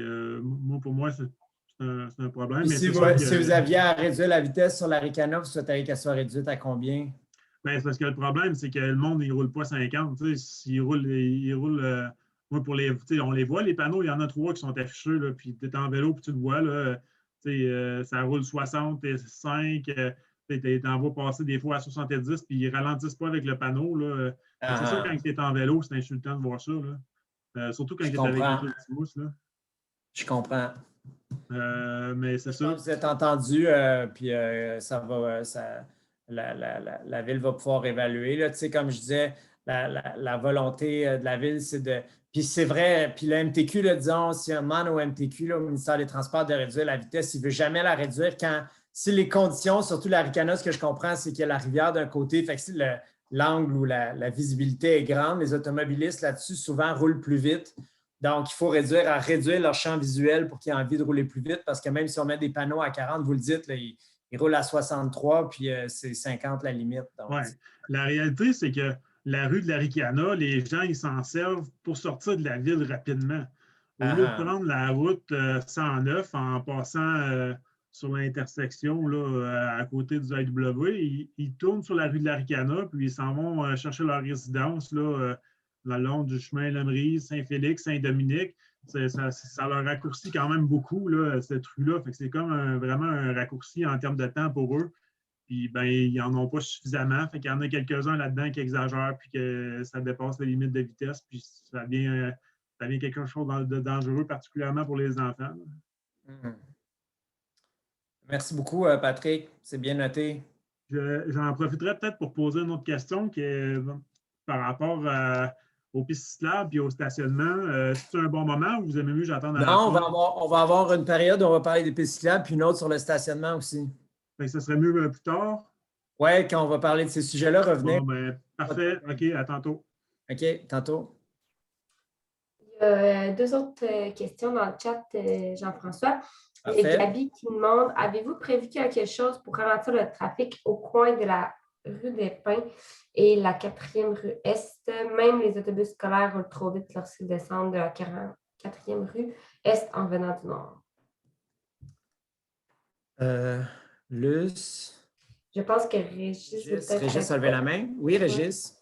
pour moi, c'est un problème. Mais si vous aviez à réduire la vitesse sur la Ricana, vous souhaiteriez qu'elle soit réduite à combien? Bien, parce que le problème, c'est que le monde, il ne roule pas 50. S'il roule, moi, on les voit, les panneaux, il y en a 3 qui sont affichés, là, puis tu es en vélo, puis tu le vois, là, ça roule 65, tu en vois passer des fois à 70, puis ils ne ralentissent pas avec le panneau. Là. C'est sûr, quand tu es en vélo, c'est insultant de voir ça. Là. Surtout quand tu es avec un petit mousse. Là. Je comprends. Mais c'est ça. Vous êtes entendu, puis ça va, la Ville va pouvoir évaluer. Là. Comme je disais, la volonté de la Ville, c'est de... Puis c'est vrai, puis le MTQ, là, disons, si on demande au MTQ, là, au ministère des Transports, de réduire la vitesse, il ne veut jamais la réduire si les conditions, surtout la Ricana, ce que je comprends, c'est qu'il y a la rivière d'un côté, fait que si l'angle où la visibilité est grande, les automobilistes là-dessus souvent roulent plus vite. Donc, il faut réduire leur champ visuel pour qu'ils aient envie de rouler plus vite, parce que même si on met des panneaux à 40, vous le dites, là, ils roulent à 63, puis c'est 50 la limite. Oui. La réalité, c'est que la rue de la Ricana, les gens, ils s'en servent pour sortir de la ville rapidement. Au lieu de prendre la route 109 en passant sur l'intersection à côté du AW, ils tournent sur la rue de la Ricana, puis ils s'en vont chercher leur résidence là, le long du chemin Lemerise, Saint-Félix, Saint-Dominique. Ça leur raccourcit quand même beaucoup, là, cette rue-là. C'est comme vraiment un raccourci en termes de temps pour eux. Puis, ben, ils n'en ont pas suffisamment. Fait qu'il y en a quelques-uns là-dedans qui exagèrent, puis que ça dépasse les limites de vitesse, puis ça devient quelque chose de dangereux, particulièrement pour les enfants. Merci beaucoup, Patrick. C'est bien noté. J'en profiterai peut-être pour poser une autre question qui est par rapport aux pistes cyclables et au stationnement. C'est un bon moment ou vous aimez mieux j'attendre à la fin? Non, on va avoir une période où on va parler des pistes cyclables, puis une autre sur le stationnement aussi. Bien, ça serait mieux plus tard? Oui, quand on va parler de ces sujets-là, revenez. Bon, ben, parfait. OK, à tantôt. OK, tantôt. Il y a 2 autres questions dans le chat, Jean-François. Il y a Gabi qui demande, avez-vous prévu quelque chose pour ralentir le trafic au coin de la rue des Pins et la 4e rue Est? Même les autobus scolaires roulent trop vite lorsqu'ils descendent de la 4e rue Est en venant du nord. Luce? Je pense que Régis... Régis a levé la main. Oui, Régis?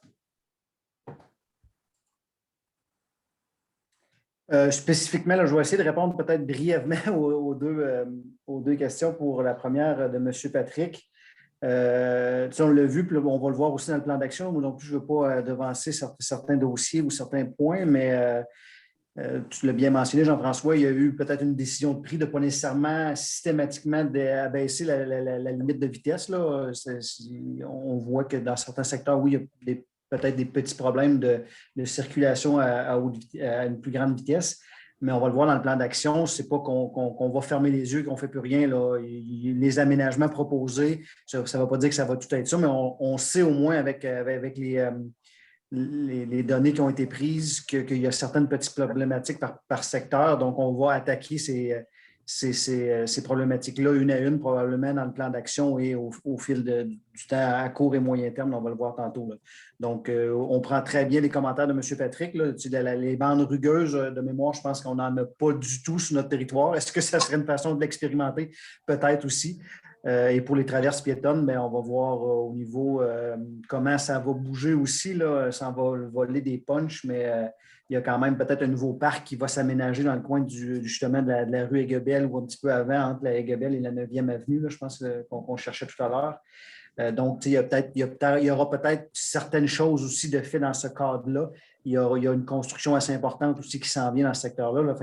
Spécifiquement, là, je vais essayer de répondre peut-être brièvement aux deux questions. Pour la première de M. Patrick. On l'a vu, puis on va le voir aussi dans le plan d'action. Moi non plus, je ne veux pas devancer certains dossiers ou certains points, mais Tu l'as bien mentionné, Jean-François, il y a eu peut-être une décision de prix de ne pas nécessairement systématiquement abaisser la limite de vitesse. Là. On voit que dans certains secteurs, oui, il y a peut-être des petits problèmes de circulation à une plus grande vitesse. Mais on va le voir dans le plan d'action, ce n'est pas qu'on va fermer les yeux et qu'on ne fait plus rien. Là. Les aménagements proposés, ça ne va pas dire que ça va tout être ça, mais on sait au moins avec les données qui ont été prises qu'il y a certaines petites problématiques par secteur. Donc, on va attaquer ces problématiques-là une à une, probablement dans le plan d'action et au fil du temps à court et moyen terme. On va le voir tantôt. Là. Donc, on prend très bien les commentaires de M. Patrick. Là. Les bandes rugueuses de mémoire, je pense qu'on n'en a pas du tout sur notre territoire. Est-ce que ça serait une façon de l'expérimenter? Peut-être aussi. Et pour les traverses piétonnes, bien, on va voir au niveau comment ça va bouger aussi. Là. Ça va voler des punchs, mais il y a quand même peut-être un nouveau parc qui va s'aménager dans le coin justement de la rue Aiguebelle ou un petit peu avant, entre la Aiguebelle et la 9e avenue, là, je pense qu'on cherchait tout à l'heure. Donc, il y aura peut-être certaines choses aussi de fait dans ce cadre-là. Il y a une construction assez importante aussi qui s'en vient dans ce secteur-là. Là.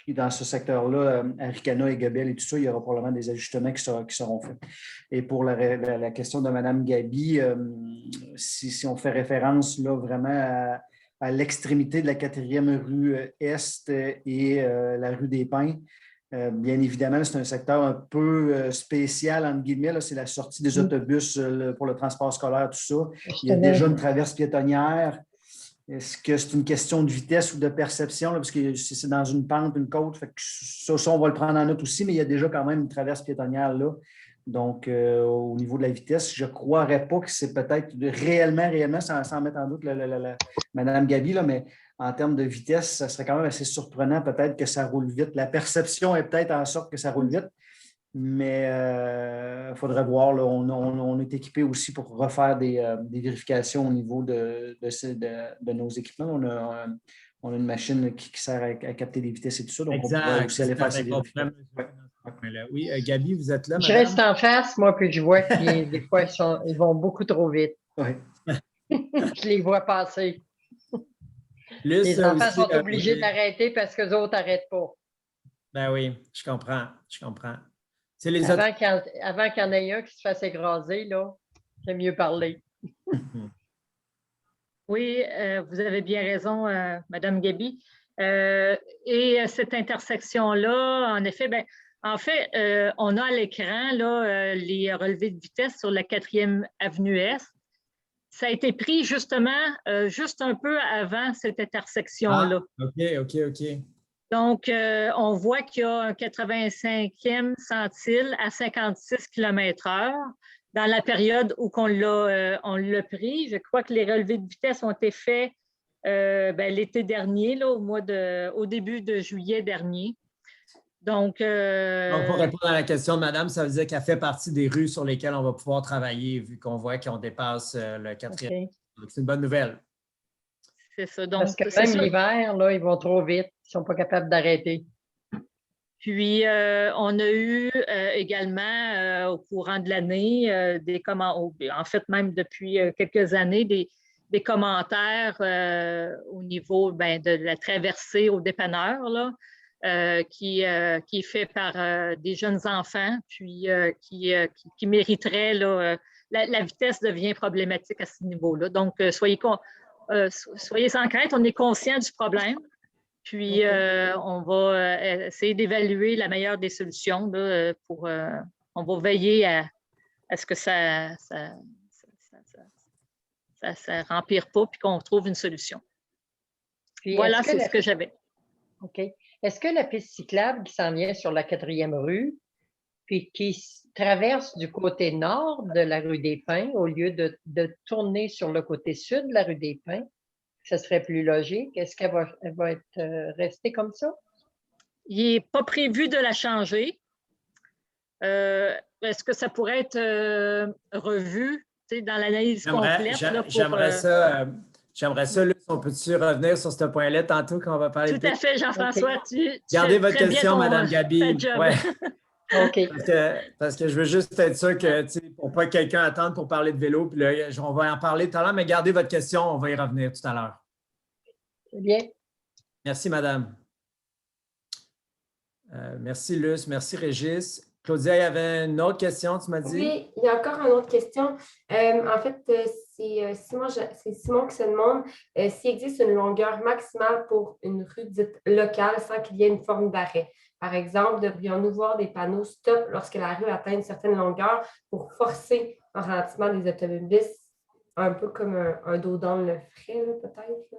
Dans ce secteur-là, Aricana et Gabelle et tout ça, il y aura probablement des ajustements qui seront faits. Et pour la question de Mme Gaby, si on fait référence là, vraiment à l'extrémité de la 4e rue Est et la rue des Pins, bien évidemment, c'est un secteur un peu spécial, entre guillemets. Là, c'est la sortie des autobus pour le transport scolaire, tout ça. Il y a déjà une traverse piétonnière. Est-ce que c'est une question de vitesse ou de perception? Là, parce que c'est dans une pente, une côte. Fait que ça, on va le prendre en note aussi, mais il y a déjà quand même une traverse piétonnière là. Donc, au niveau de la vitesse, je ne croirais pas que c'est peut-être réellement, sans mettre en doute Mme Gaby, là, mais en termes de vitesse, ça serait quand même assez surprenant peut-être que ça roule vite. La perception est peut-être en sorte que ça roule vite. Mais il faudrait voir, là, on est équipé aussi pour refaire des vérifications au niveau de nos équipements. On a une machine qui sert à capter les vitesses et tout ça. Donc, on pourrait aussi aller faire ces vérifications. Oui, Gaby, vous êtes là, Je reste en face, moi, puis je vois que des fois, ils vont beaucoup trop vite. Oui. Je les vois passer. Les enfants sont obligés d'arrêter parce que les autres n'arrêtent pas. Ben oui, je comprends. Avant qu'il y en ait un qui se fasse écraser, là, c'est mieux parler. Oui, vous avez bien raison, Mme Gaby. Et cette intersection-là, en effet, on a à l'écran les relevés de vitesse sur la 4e avenue Est. Ça a été pris justement juste un peu avant cette intersection-là. OK. Donc, on voit qu'il y a un 85e centile à 56 km/h dans la période où on l'a pris. Je crois que les relevés de vitesse ont été faits l'été dernier, là, au début de juillet dernier. Donc, pour répondre à la question de Madame, ça veut dire qu'elle fait partie des rues sur lesquelles on va pouvoir travailler, vu qu'on voit qu'on dépasse le 4e. Okay. Donc, c'est une bonne nouvelle. C'est ça. Donc, parce que même l'hiver, là, ils vont trop vite. Ils ne sont pas capables d'arrêter. Puis, on a eu également, au courant de l'année, en fait, même depuis quelques années, des commentaires au niveau de la traversée au dépanneur, là, qui est fait par des jeunes enfants, puis qui mériterait, là, la vitesse devient problématique à ce niveau-là. Donc, soyez sans crainte, on est conscient du problème, puis on va essayer d'évaluer la meilleure des solutions là, on va veiller à ce que ça rempire pas, puis qu'on trouve une solution. Puis voilà, c'est ce que j'avais. OK. Est-ce que la piste cyclable qui s'en vient sur la 4e rue, puis qui traverse du côté nord de la rue des Pins, au lieu de tourner sur le côté sud de la rue des Pins, ce serait plus logique? Est-ce qu'elle va être restée comme ça? Il n'est pas prévu de la changer. Est-ce que ça pourrait être revu dans l'analyse complète? J'aimerais ça, Luc, on peut-tu revenir sur ce point-là tantôt quand on va parler Tout à fait, Jean-François. Okay. Gardez votre question, Mme Gaby. Ouais. OK. Parce que je veux juste être sûr que, pour pas que quelqu'un attende pour parler de vélo, puis là, on va en parler tout à l'heure, mais gardez votre question, on va y revenir tout à l'heure. C'est bien. Merci, madame. Merci, Luce. Merci, Régis. Claudia, il y avait une autre question, tu m'as dit? Oui, il y a encore une autre question. En fait, c'est Simon qui se demande s'il existe une longueur maximale pour une rue dite locale sans qu'il y ait une forme d'arrêt. Par exemple, devrions-nous voir des panneaux stop lorsque la rue atteint une certaine longueur pour forcer un ralentissement des automobilistes, un peu comme un dos dans le frais, peut-être?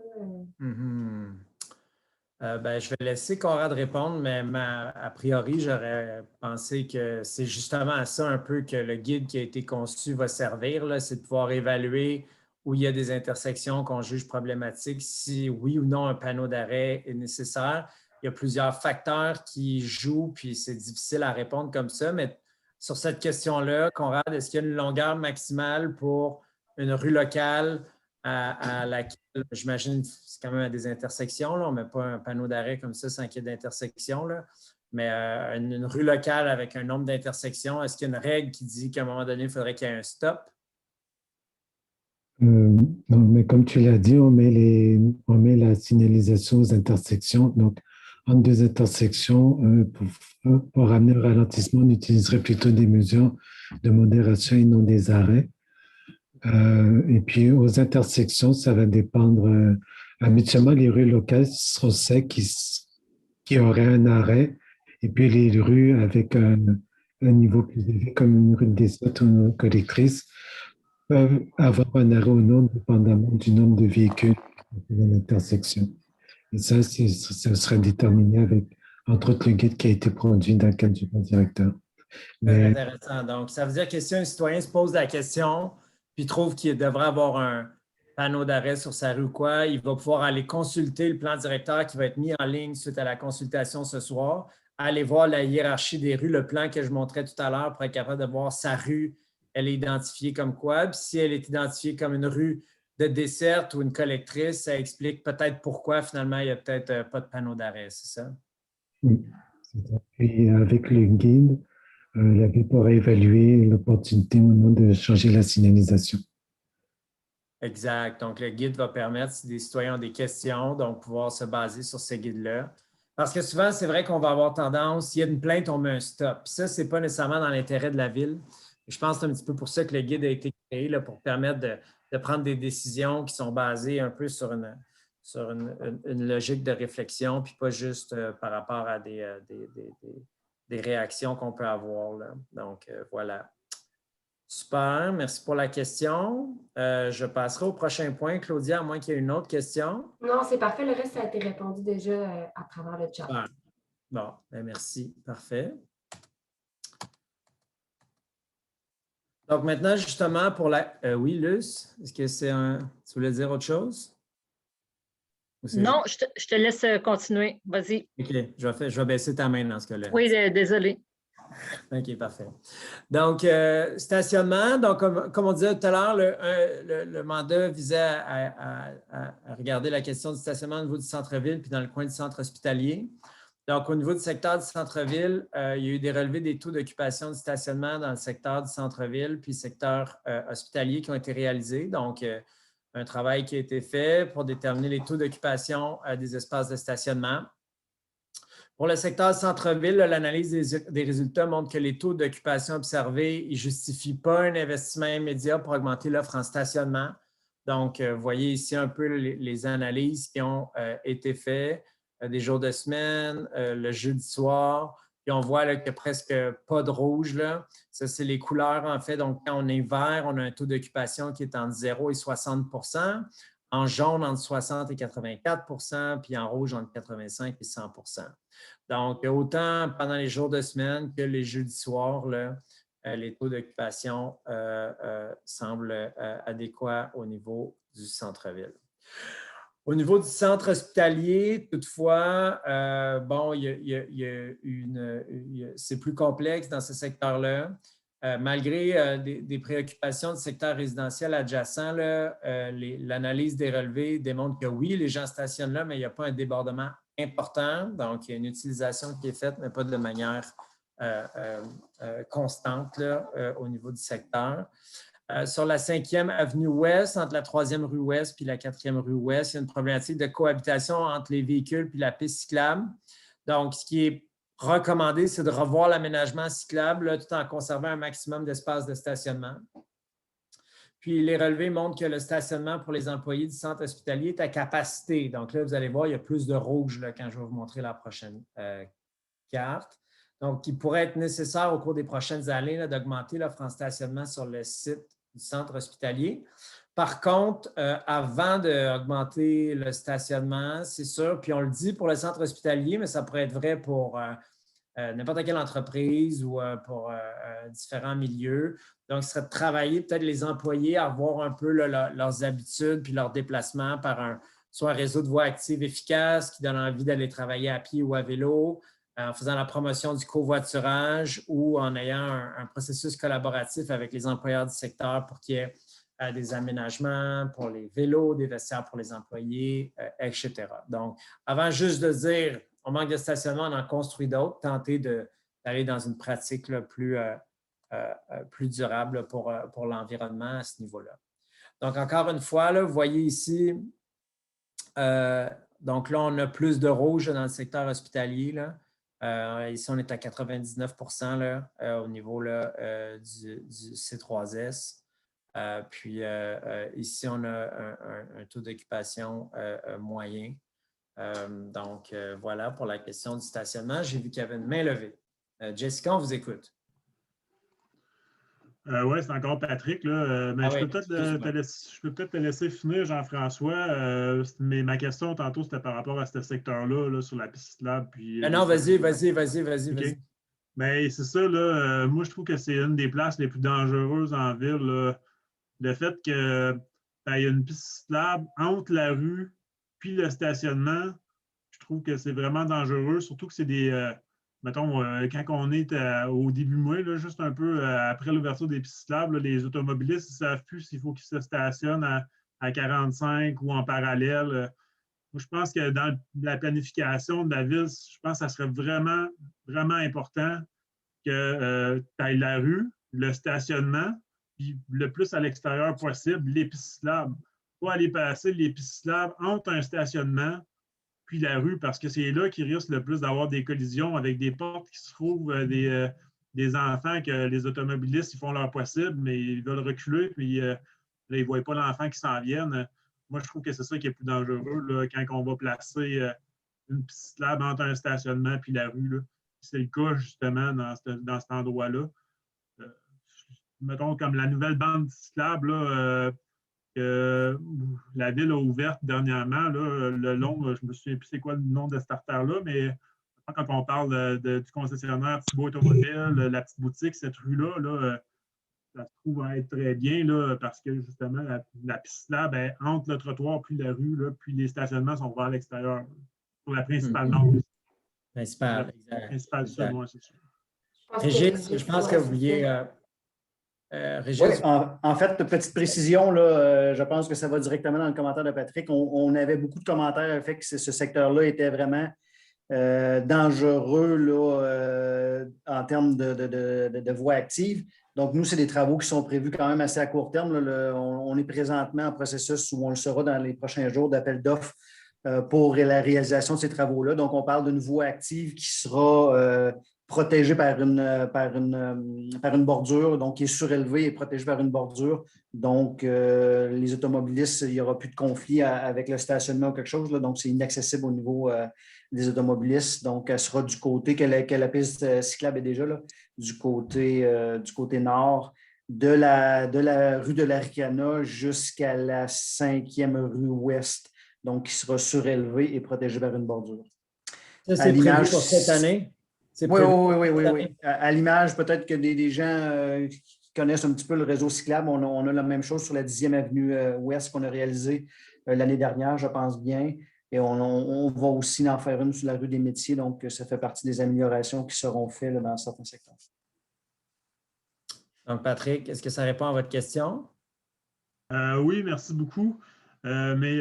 Je vais laisser Conrad répondre, mais a priori, j'aurais pensé que c'est justement à ça un peu que le guide qui a été conçu va servir, là, c'est de pouvoir évaluer où il y a des intersections qu'on juge problématiques, si oui ou non un panneau d'arrêt est nécessaire. Il y a plusieurs facteurs qui jouent, puis c'est difficile à répondre comme ça, mais sur cette question-là, Conrad, est-ce qu'il y a une longueur maximale pour une rue locale à laquelle, j'imagine, c'est quand même à des intersections, là, on ne met pas un panneau d'arrêt comme ça sans qu'il y ait d'intersection, mais une rue locale avec un nombre d'intersections, est-ce qu'il y a une règle qui dit qu'à un moment donné, il faudrait qu'il y ait un stop? Non, mais comme tu l'as dit, on met la signalisation aux intersections. Donc, entre deux intersections, pour amener au ralentissement, on utiliserait plutôt des mesures de modération et non des arrêts. Et puis, aux intersections, ça va dépendre. Habituellement, les rues locales seront celles qui auraient un arrêt. Et puis, les rues avec un niveau plus élevé, comme une rue de desserte ou une rue collectrice, peuvent avoir un arrêt ou non, dépendamment du nombre de véhicules dans l'intersection. Et ça sera déterminé entre autres, le guide qui a été produit dans le cadre du plan directeur. Très intéressant. Donc, ça veut dire que si un citoyen se pose la question puis trouve qu'il devrait avoir un panneau d'arrêt sur sa rue ou quoi, il va pouvoir aller consulter le plan directeur qui va être mis en ligne suite à la consultation ce soir, aller voir la hiérarchie des rues, le plan que je montrais tout à l'heure pour être capable de voir sa rue, elle est identifiée comme quoi. Puis si elle est identifiée comme une rue de desserte ou une collectrice, ça explique peut-être pourquoi finalement il n'y a peut-être pas de panneau d'arrêt, c'est ça? Oui, c'est ça. Puis avec le guide, la ville pourra évaluer l'opportunité ou non de changer la signalisation. Exact. Donc, le guide va permettre, si des citoyens ont des questions, donc pouvoir se baser sur ce guide-là. Parce que souvent, c'est vrai qu'on va avoir tendance, s'il y a une plainte, on met un stop. Puis ça, ce n'est pas nécessairement dans l'intérêt de la ville. Je pense que c'est un petit peu pour ça que le guide a été créé, là, pour permettre de prendre des décisions qui sont basées un peu sur une logique de réflexion, puis pas juste par rapport à des réactions qu'on peut avoir, là. Donc, voilà. Super, merci pour la question. Je passerai au prochain point, Claudia, à moins qu'il y ait une autre question. Non, c'est parfait. Le reste, ça a été répondu déjà à travers le chat. Super. Bon, bien, merci. Parfait. Donc, maintenant, justement, pour la... oui, Luce, est-ce que c'est un... Tu voulais dire autre chose? Non, je te laisse continuer. Vas-y. OK, je vais baisser ta main dans ce cas-là. Oui, désolé. OK, parfait. Donc, stationnement, donc comme on disait tout à l'heure, le mandat visait à regarder la question du stationnement au niveau du centre-ville puis dans le coin du centre hospitalier. Donc, au niveau du secteur du centre-ville, il y a eu des relevés des taux d'occupation du stationnement dans le secteur du centre-ville puis le secteur hospitalier qui ont été réalisés. Donc, un travail qui a été fait pour déterminer les taux d'occupation des espaces de stationnement. Pour le secteur centre-ville, l'analyse des résultats montre que les taux d'occupation observés ne justifient pas un investissement immédiat pour augmenter l'offre en stationnement. Donc, vous voyez ici un peu les analyses qui ont été faites, des jours de semaine, le jeudi soir. Puis on voit qu'il n'y a presque pas de rouge, là. Ça, c'est les couleurs, en fait. Donc, quand on est vert, on a un taux d'occupation qui est entre 0 et 60 %. En jaune, entre 60 et 84 %, puis en rouge, entre 85 et 100 %. Donc, autant pendant les jours de semaine que les jeudis soirs, là, les taux d'occupation semblent adéquats au niveau du centre-ville. Au niveau du centre hospitalier, toutefois, c'est plus complexe dans ce secteur-là. Malgré des préoccupations du secteur résidentiel adjacent, l'analyse des relevés démontre que oui, les gens stationnent là, mais il n'y a pas un débordement important. Donc, il y a une utilisation qui est faite, mais pas de manière constante là, au niveau du secteur. Sur la 5e avenue Ouest, entre la 3e rue Ouest et la 4e rue Ouest, il y a une problématique de cohabitation entre les véhicules et la piste cyclable. Donc, ce qui est recommandé, c'est de revoir l'aménagement cyclable là, tout en conservant un maximum d'espace de stationnement. Puis les relevés montrent que le stationnement pour les employés du centre hospitalier est à capacité. Donc là, vous allez voir, il y a plus de rouge là, quand je vais vous montrer la prochaine carte. Donc, il pourrait être nécessaire au cours des prochaines années d'augmenter l'offre en stationnement sur le site du centre hospitalier. Par contre, avant d'augmenter le stationnement, c'est sûr, puis on le dit pour le centre hospitalier, mais ça pourrait être vrai pour n'importe quelle entreprise ou pour différents milieux. Donc, ce serait de travailler peut-être les employés à voir un peu là, leurs habitudes puis leurs déplacements par soit un réseau de voies actives efficace qui donne envie d'aller travailler à pied ou à vélo, en faisant la promotion du covoiturage ou en ayant un processus collaboratif avec les employeurs du secteur pour qu'il y ait des aménagements pour les vélos, des vestiaires pour les employés, etc. Donc, avant juste de dire on manque de stationnement, on en construit d'autres, tenter d'aller dans une pratique là, plus durable pour l'environnement à ce niveau-là. Donc, encore une fois, là, vous voyez ici, donc là, on a plus de rouge dans le secteur hospitalier. Là. Ici, on est à 99 % là, au niveau là, du C3S. Puis ici, on a un taux d'occupation moyen. Donc, voilà pour la question du stationnement. J'ai vu qu'il y avait une main levée. Jessica, on vous écoute. Oui, c'est encore Patrick. Là. Mais je peux peut-être te laisser finir, Jean-François. Mais ma question tantôt, c'était par rapport à ce secteur-là, là, sur la piste cyclable. Non, vas-y. Mais c'est ça, là, moi, je trouve que c'est une des places les plus dangereuses en ville. Là. Le fait qu'il y a une piste cyclable entre la rue puis le stationnement, je trouve que c'est vraiment dangereux, surtout que c'est des... mettons, quand on est au début mai, là, juste un peu après l'ouverture des pistes cyclables, les automobilistes ne savent plus s'il faut qu'ils se stationnent à 45 ou en parallèle. Moi, je pense que dans la planification de la ville, je pense que ça serait vraiment, vraiment important que tu ailles la rue, le stationnement, puis le plus à l'extérieur possible, les pistes cyclables. Pas aller passer les pistes cyclables entre un stationnement puis la rue, parce que c'est là qu'il risque le plus d'avoir des collisions avec des portes qui se trouvent, des enfants que les automobilistes ils font leur possible, mais ils veulent reculer, puis là, ils ne voient pas l'enfant qui s'en vienne. Moi, je trouve que c'est ça qui est plus dangereux là, quand on va placer une piste cyclable entre un stationnement puis la rue. C'est le cas, justement, dans cet endroit-là. Mettons, comme la nouvelle bande cyclable, là, que la ville a ouverte dernièrement, là, le long, je ne me souviens plus c'est quoi le nom de cette artère-là, mais quand on parle du concessionnaire Thibault Automobile, la petite boutique, cette rue-là, là, ça se trouve à être très bien là, parce que justement, la piste là, ben, entre le trottoir puis la rue, là, puis les stationnements sont vers l'extérieur. Pour la principale nord. Principale, principale sud, moi, c'est sûr. Régis, je pense que vous vouliez... Régis? Oui, en fait, petite précision, là, je pense que ça va directement dans le commentaire de Patrick. On avait beaucoup de commentaires fait que ce secteur-là était vraiment dangereux là, en termes de voies actives. Donc, nous, c'est des travaux qui sont prévus quand même assez à court terme. Là. On est présentement en processus où on le sera dans les prochains jours d'appel d'offres pour la réalisation de ces travaux-là. Donc, on parle d'une voie active qui sera protégée par une bordure, donc qui est surélevée et protégée par une bordure. Donc, les automobilistes, il n'y aura plus de conflit avec le stationnement ou quelque chose. Là. Donc, c'est inaccessible au niveau des automobilistes. Donc, elle sera du côté que la piste cyclable est déjà là, du côté nord de la rue de l'Aricana jusqu'à la 5e rue ouest. Donc, qui sera surélevé et protégé par une bordure. Ça, c'est prévu pour cette année? Oui. À l'image, peut-être que des gens qui connaissent un petit peu le réseau cyclable, on a la même chose sur la 10e avenue ouest qu'on a réalisée l'année dernière, je pense bien. Et on va aussi en faire une sur la rue des Métiers. Donc, ça fait partie des améliorations qui seront faites là, dans certains secteurs. Donc, Patrick, est-ce que ça répond à votre question? Oui, merci beaucoup. Mais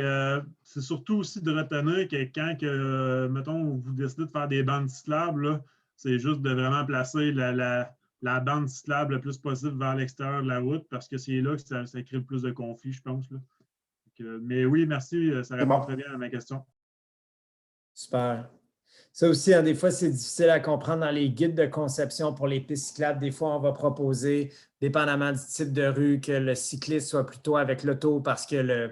c'est surtout aussi de retenir que quand, mettons, vous décidez de faire des bandes cyclables, c'est juste de vraiment placer la bande cyclable le plus possible vers l'extérieur de la route parce que c'est là que ça crée le plus de conflits, je pense. Là. Donc, mais oui, merci. Ça répond très bien à ma question. Super. Ça aussi, hein, des fois, c'est difficile à comprendre dans les guides de conception pour les pistes cyclables. Des fois, on va proposer, dépendamment du type de rue, que le cycliste soit plutôt avec l'auto parce que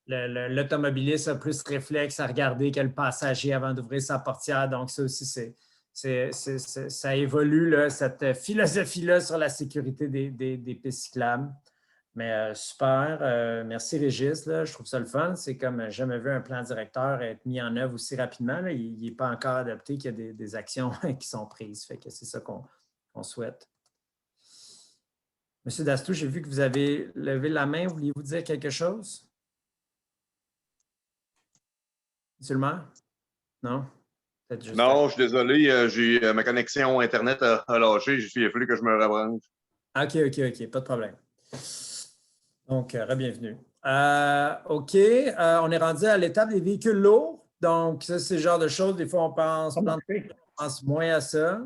l'automobiliste a plus réflexe à regarder que le passager avant d'ouvrir sa portière. Donc, ça aussi, ça évolue, là, cette philosophie-là sur la sécurité des pistes cyclables. Mais super. Merci Régis. Là, je trouve ça le fun. C'est comme jamais vu un plan directeur être mis en œuvre aussi rapidement. Là. Il n'est pas encore adopté, qu'il y a des actions qui sont prises. Fait que c'est ça qu'on souhaite. Monsieur Dastou, j'ai vu que vous avez levé la main. Vouliez-vous dire quelque chose? Monsieur le maire? Non? Juste non, je suis désolé. Ma connexion Internet a lâché. Il a fallu que je me rebranche. OK. Pas de problème. Donc, bienvenue. OK, on est rendu à l'étape des véhicules lourds. Donc, ça, c'est le genre de choses, des fois, on pense moins à ça.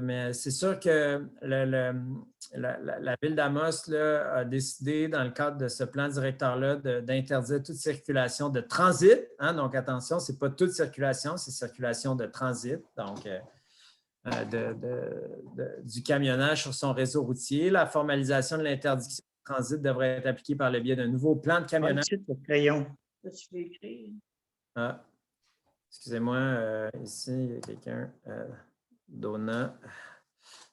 Mais c'est sûr que la ville d'Amos a décidé, dans le cadre de ce plan directeur-là, d'interdire toute circulation de transit. Hein? Donc, attention, ce n'est pas toute circulation, c'est circulation de transit. Donc, du camionnage sur son réseau routier. La formalisation de l'interdiction de transit devrait être appliquée par le biais d'un nouveau plan de camionnage. Crayon. Ah, excusez-moi, ici, il y a quelqu'un, Donna,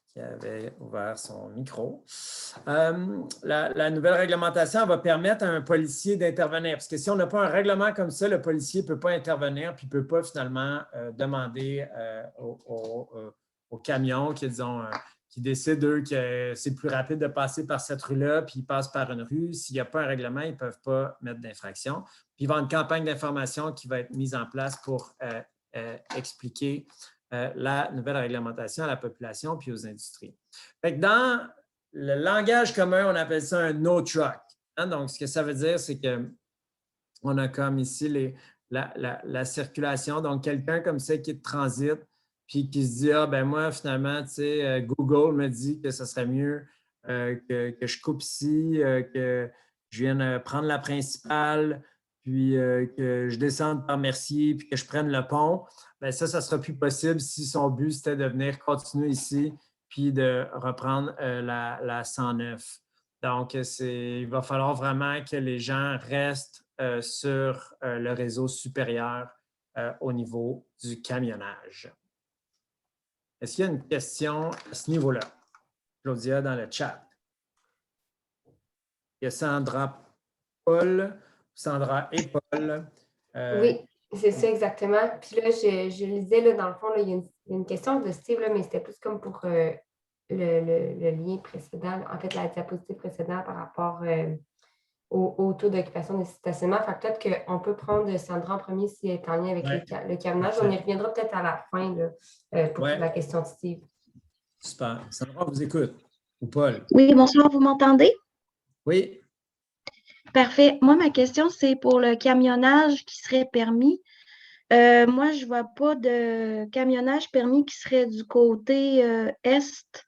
qui avait ouvert son micro. La nouvelle réglementation va permettre à un policier d'intervenir. Parce que si on n'a pas un règlement comme ça, le policier ne peut pas intervenir puis ne peut pas finalement demander aux camions qui décident, eux, que c'est plus rapide de passer par cette rue-là, puis ils passent par une rue. S'il n'y a pas un règlement, ils ne peuvent pas mettre d'infraction. Puis il va y avoir une campagne d'information qui va être mise en place pour expliquer la nouvelle réglementation à la population puis aux industries. Fait que dans le langage commun, on appelle ça un no truck. Hein? Donc, ce que ça veut dire, c'est qu'on a comme ici la circulation. Donc, quelqu'un comme ça qui est de transit, puis qui se dit, ah ben moi, finalement, tu sais, Google me dit que ce serait mieux que je coupe ici, que je vienne prendre la principale, puis que je descende par Mercier, puis que je prenne le pont. Bien, ça ne sera plus possible si son but, c'était de venir continuer ici, puis de reprendre la 109. Donc, il va falloir vraiment que les gens restent sur le réseau supérieur au niveau du camionnage. Est-ce qu'il y a une question à ce niveau-là? Claudia, dans le chat. Il y a Sandra et Paul. Oui, c'est ça exactement. Puis là, je lisais, là, dans le fond, là, il y a une question de Steve, là, mais c'était plus comme pour le lien précédent, en fait, la diapositive précédente par rapport au taux d'occupation des stationnements. Fait que peut-être qu'on peut prendre Sandra en premier s'il est en lien avec le camionnage. On y reviendra peut-être à la fin là, pour la question de Steve. Super. Sandra, on vous écoute. Ou Paul. Oui, bonsoir, vous m'entendez? Oui. Parfait. Moi, ma question, c'est pour le camionnage qui serait permis. Moi, je ne vois pas de camionnage permis qui serait du côté est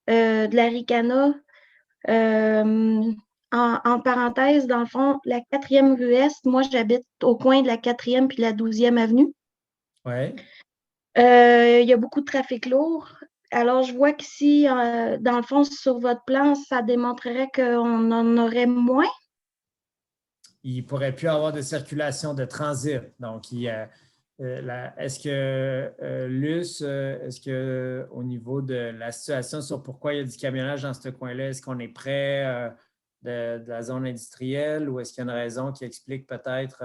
de la Ricana. En parenthèse, dans le fond, la 4e rue Est, moi, j'habite au coin de la 4e puis la 12e avenue. Oui. Il y a beaucoup de trafic lourd. Alors, je vois qu'ici, dans le fond, sur votre plan, ça démontrerait qu'on en aurait moins. Il ne pourrait plus avoir de circulation de transit. Donc, est-ce que, Luce, est-ce qu'au niveau de la situation sur pourquoi il y a du camionnage dans ce coin-là, est-ce qu'on est près de la zone industrielle ou est-ce qu'il y a une raison qui explique peut-être…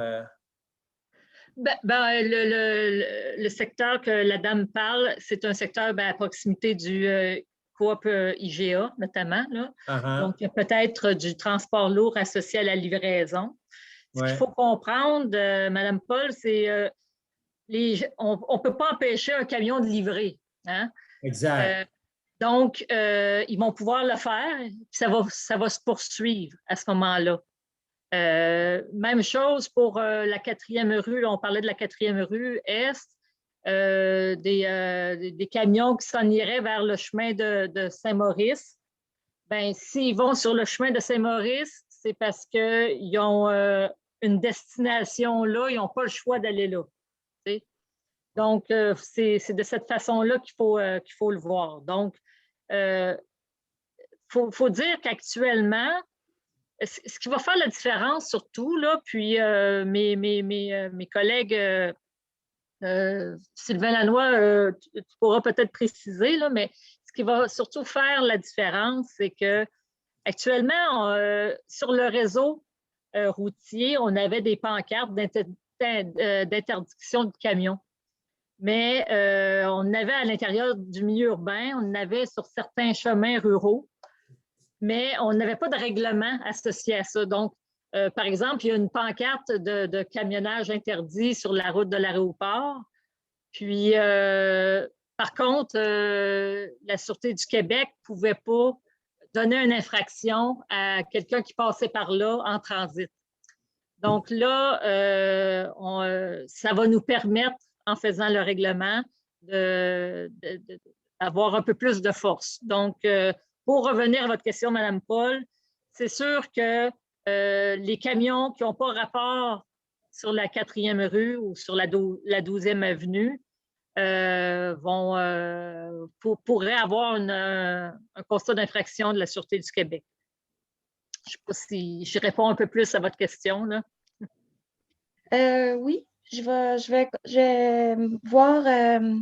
Le secteur que la dame parle, c'est un secteur à proximité du coop IGA, notamment. Là. Donc, il y a peut-être du transport lourd associé à la livraison. Ce qu'il faut comprendre, Mme Paul, c'est on ne peut pas empêcher un camion de livrer. Hein? Exact. Donc, ils vont pouvoir le faire, puis ça va se poursuivre à ce moment-là. Même chose pour la 4e rue. Là, on parlait de la 4e rue Est, des camions qui s'en iraient vers le chemin de Saint-Maurice. Bien, s'ils vont sur le chemin de Saint-Maurice, c'est parce qu'ils ont une destination là, ils n'ont pas le choix d'aller là. T'sais? Donc, c'est de cette façon-là qu'il faut le voir. Donc, il faut dire qu'actuellement, ce qui va faire la différence surtout, là, puis mes collègues, Sylvain Lannoy, tu pourras peut-être préciser, là, mais ce qui va surtout faire la différence, c'est que actuellement, sur le réseau routier, on avait des pancartes d'interdiction de camions. Mais on avait à l'intérieur du milieu urbain, on avait sur certains chemins ruraux, mais on n'avait pas de règlement associé à ça. Donc, par exemple, il y a une pancarte de camionnage interdit sur la route de l'aéroport. Puis, par contre, la Sûreté du Québec ne pouvait pas donner une infraction à quelqu'un qui passait par là en transit. Donc là, ça va nous permettre, en faisant le règlement, d'avoir un peu plus de force. Donc, pour revenir à votre question, Mme Paul, c'est sûr que les camions qui n'ont pas rapport sur la 4e rue ou sur la 12e avenue pourraient avoir un constat d'infraction de la Sûreté du Québec. Je ne sais pas si je réponds un peu plus à votre question, là. Oui, je vais voir,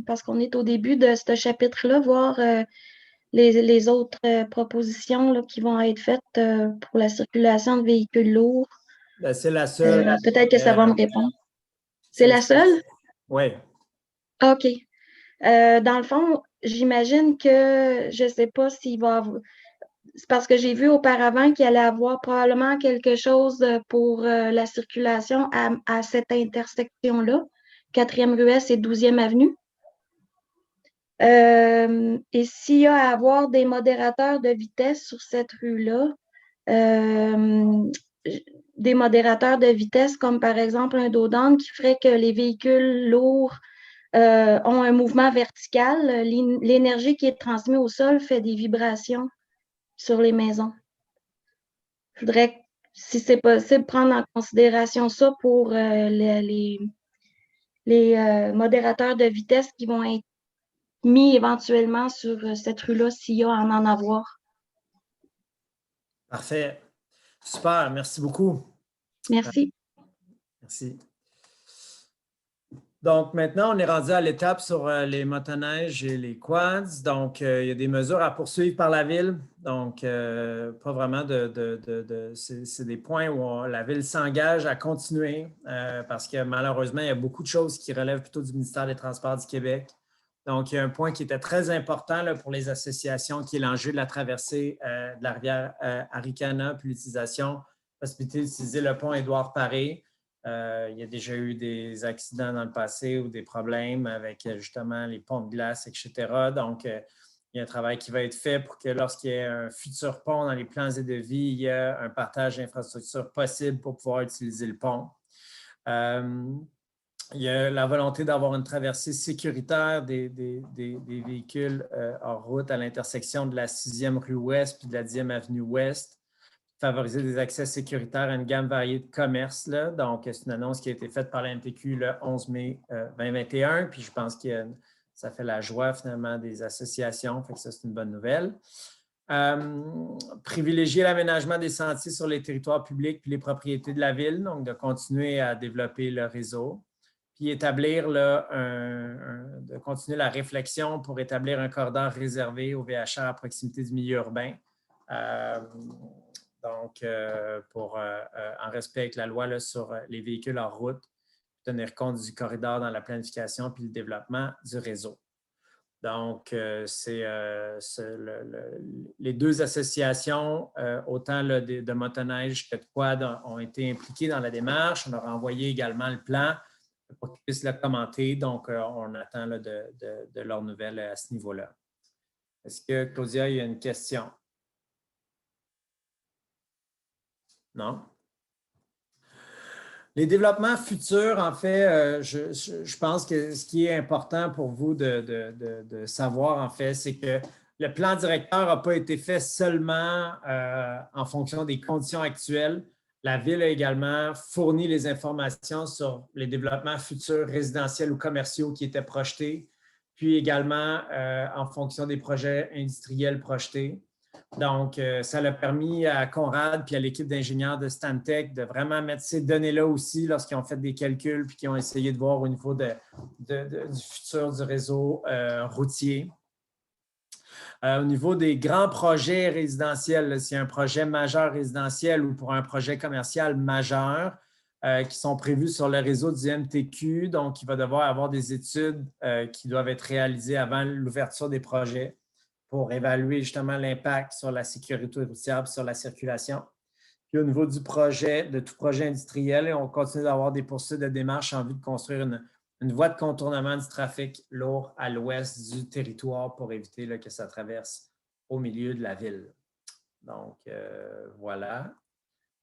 parce qu'on est au début de ce chapitre-là, voir les autres propositions là, qui vont être faites pour la circulation de véhicules lourds. Ben, c'est la seule. Peut-être que ça va me répondre. C'est la seule? Oui. OK. Dans le fond, j'imagine que je ne sais pas s'il va avoir. C'est parce que j'ai vu auparavant qu'il allait avoir probablement quelque chose pour la circulation à cette intersection-là, 4e rue Est et 12e avenue. Et s'il y a à avoir des modérateurs de vitesse sur cette rue-là, des modérateurs de vitesse comme par exemple un dos d'âne qui ferait que les véhicules lourds ont un mouvement vertical, l'énergie qui est transmise au sol fait des vibrations sur les maisons. Il faudrait, si c'est possible, prendre en considération ça pour les modérateurs de vitesse qui vont être mis éventuellement sur cette rue-là s'il y a à en avoir. Parfait. Super. Merci beaucoup. Merci. Merci. Donc, maintenant, on est rendu à l'étape sur les motoneiges et les quads. Donc, il y a des mesures à poursuivre par la Ville. Donc, pas vraiment c'est des points où la Ville s'engage à continuer parce que malheureusement, il y a beaucoup de choses qui relèvent plutôt du ministère des Transports du Québec. Donc, il y a un point qui était très important là, pour les associations, qui est l'enjeu de la traversée de la rivière Aricana, puis l'utilisation, possibilité d'utiliser le pont Édouard-Paré. Il y a déjà eu des accidents dans le passé ou des problèmes avec justement les ponts de glace, etc. Donc, il y a un travail qui va être fait pour que lorsqu'il y ait un futur pont dans les plans et devis, il y a un partage d'infrastructures possible pour pouvoir utiliser le pont. Il y a la volonté d'avoir une traversée sécuritaire des véhicules hors route à l'intersection de la 6e rue Ouest puis de la 10e avenue Ouest. Favoriser des accès sécuritaires à une gamme variée de commerces. Là. Donc, c'est une annonce qui a été faite par la MTQ le 11 mai 2021. Puis, je pense que ça fait la joie, finalement, des associations. Fait que ça, c'est une bonne nouvelle. Privilégier l'aménagement des sentiers sur les territoires publics puis les propriétés de la Ville. Donc, de continuer à développer le réseau. Puis, établir, là, de continuer la réflexion pour établir un corridor réservé au VHR à proximité du milieu urbain. Donc, en respect avec la loi là, sur les véhicules en route, tenir compte du corridor dans la planification puis le développement du réseau. Donc, les deux associations, autant là, de motoneige que de quad, ont été impliquées dans la démarche. On leur a envoyé également le plan pour qu'ils puissent le commenter. Donc, on attend là, de leurs nouvelles à ce niveau-là. Est-ce que, Claudia, il y a une question? Non? Les développements futurs, en fait, je pense que ce qui est important pour vous de savoir, en fait, c'est que le plan directeur n'a pas été fait seulement en fonction des conditions actuelles. La Ville a également fourni les informations sur les développements futurs résidentiels ou commerciaux qui étaient projetés, puis également en fonction des projets industriels projetés. Donc, ça a permis à Conrad et à l'équipe d'ingénieurs de Stantec de vraiment mettre ces données-là aussi lorsqu'ils ont fait des calculs puis qu'ils ont essayé de voir au niveau du futur du réseau routier. Au niveau des grands projets résidentiels, s'il y a un projet majeur résidentiel ou pour un projet commercial majeur qui sont prévus sur le réseau du MTQ, donc il va devoir avoir des études qui doivent être réalisées avant l'ouverture des projets pour évaluer justement l'impact sur la sécurité routière et sur la circulation. Puis au niveau du projet, de tout projet industriel, on continue d'avoir des poursuites de démarches en vue de construire une voie de contournement du trafic lourd à l'ouest du territoire pour éviter que ça traverse au milieu de la ville. Donc, voilà.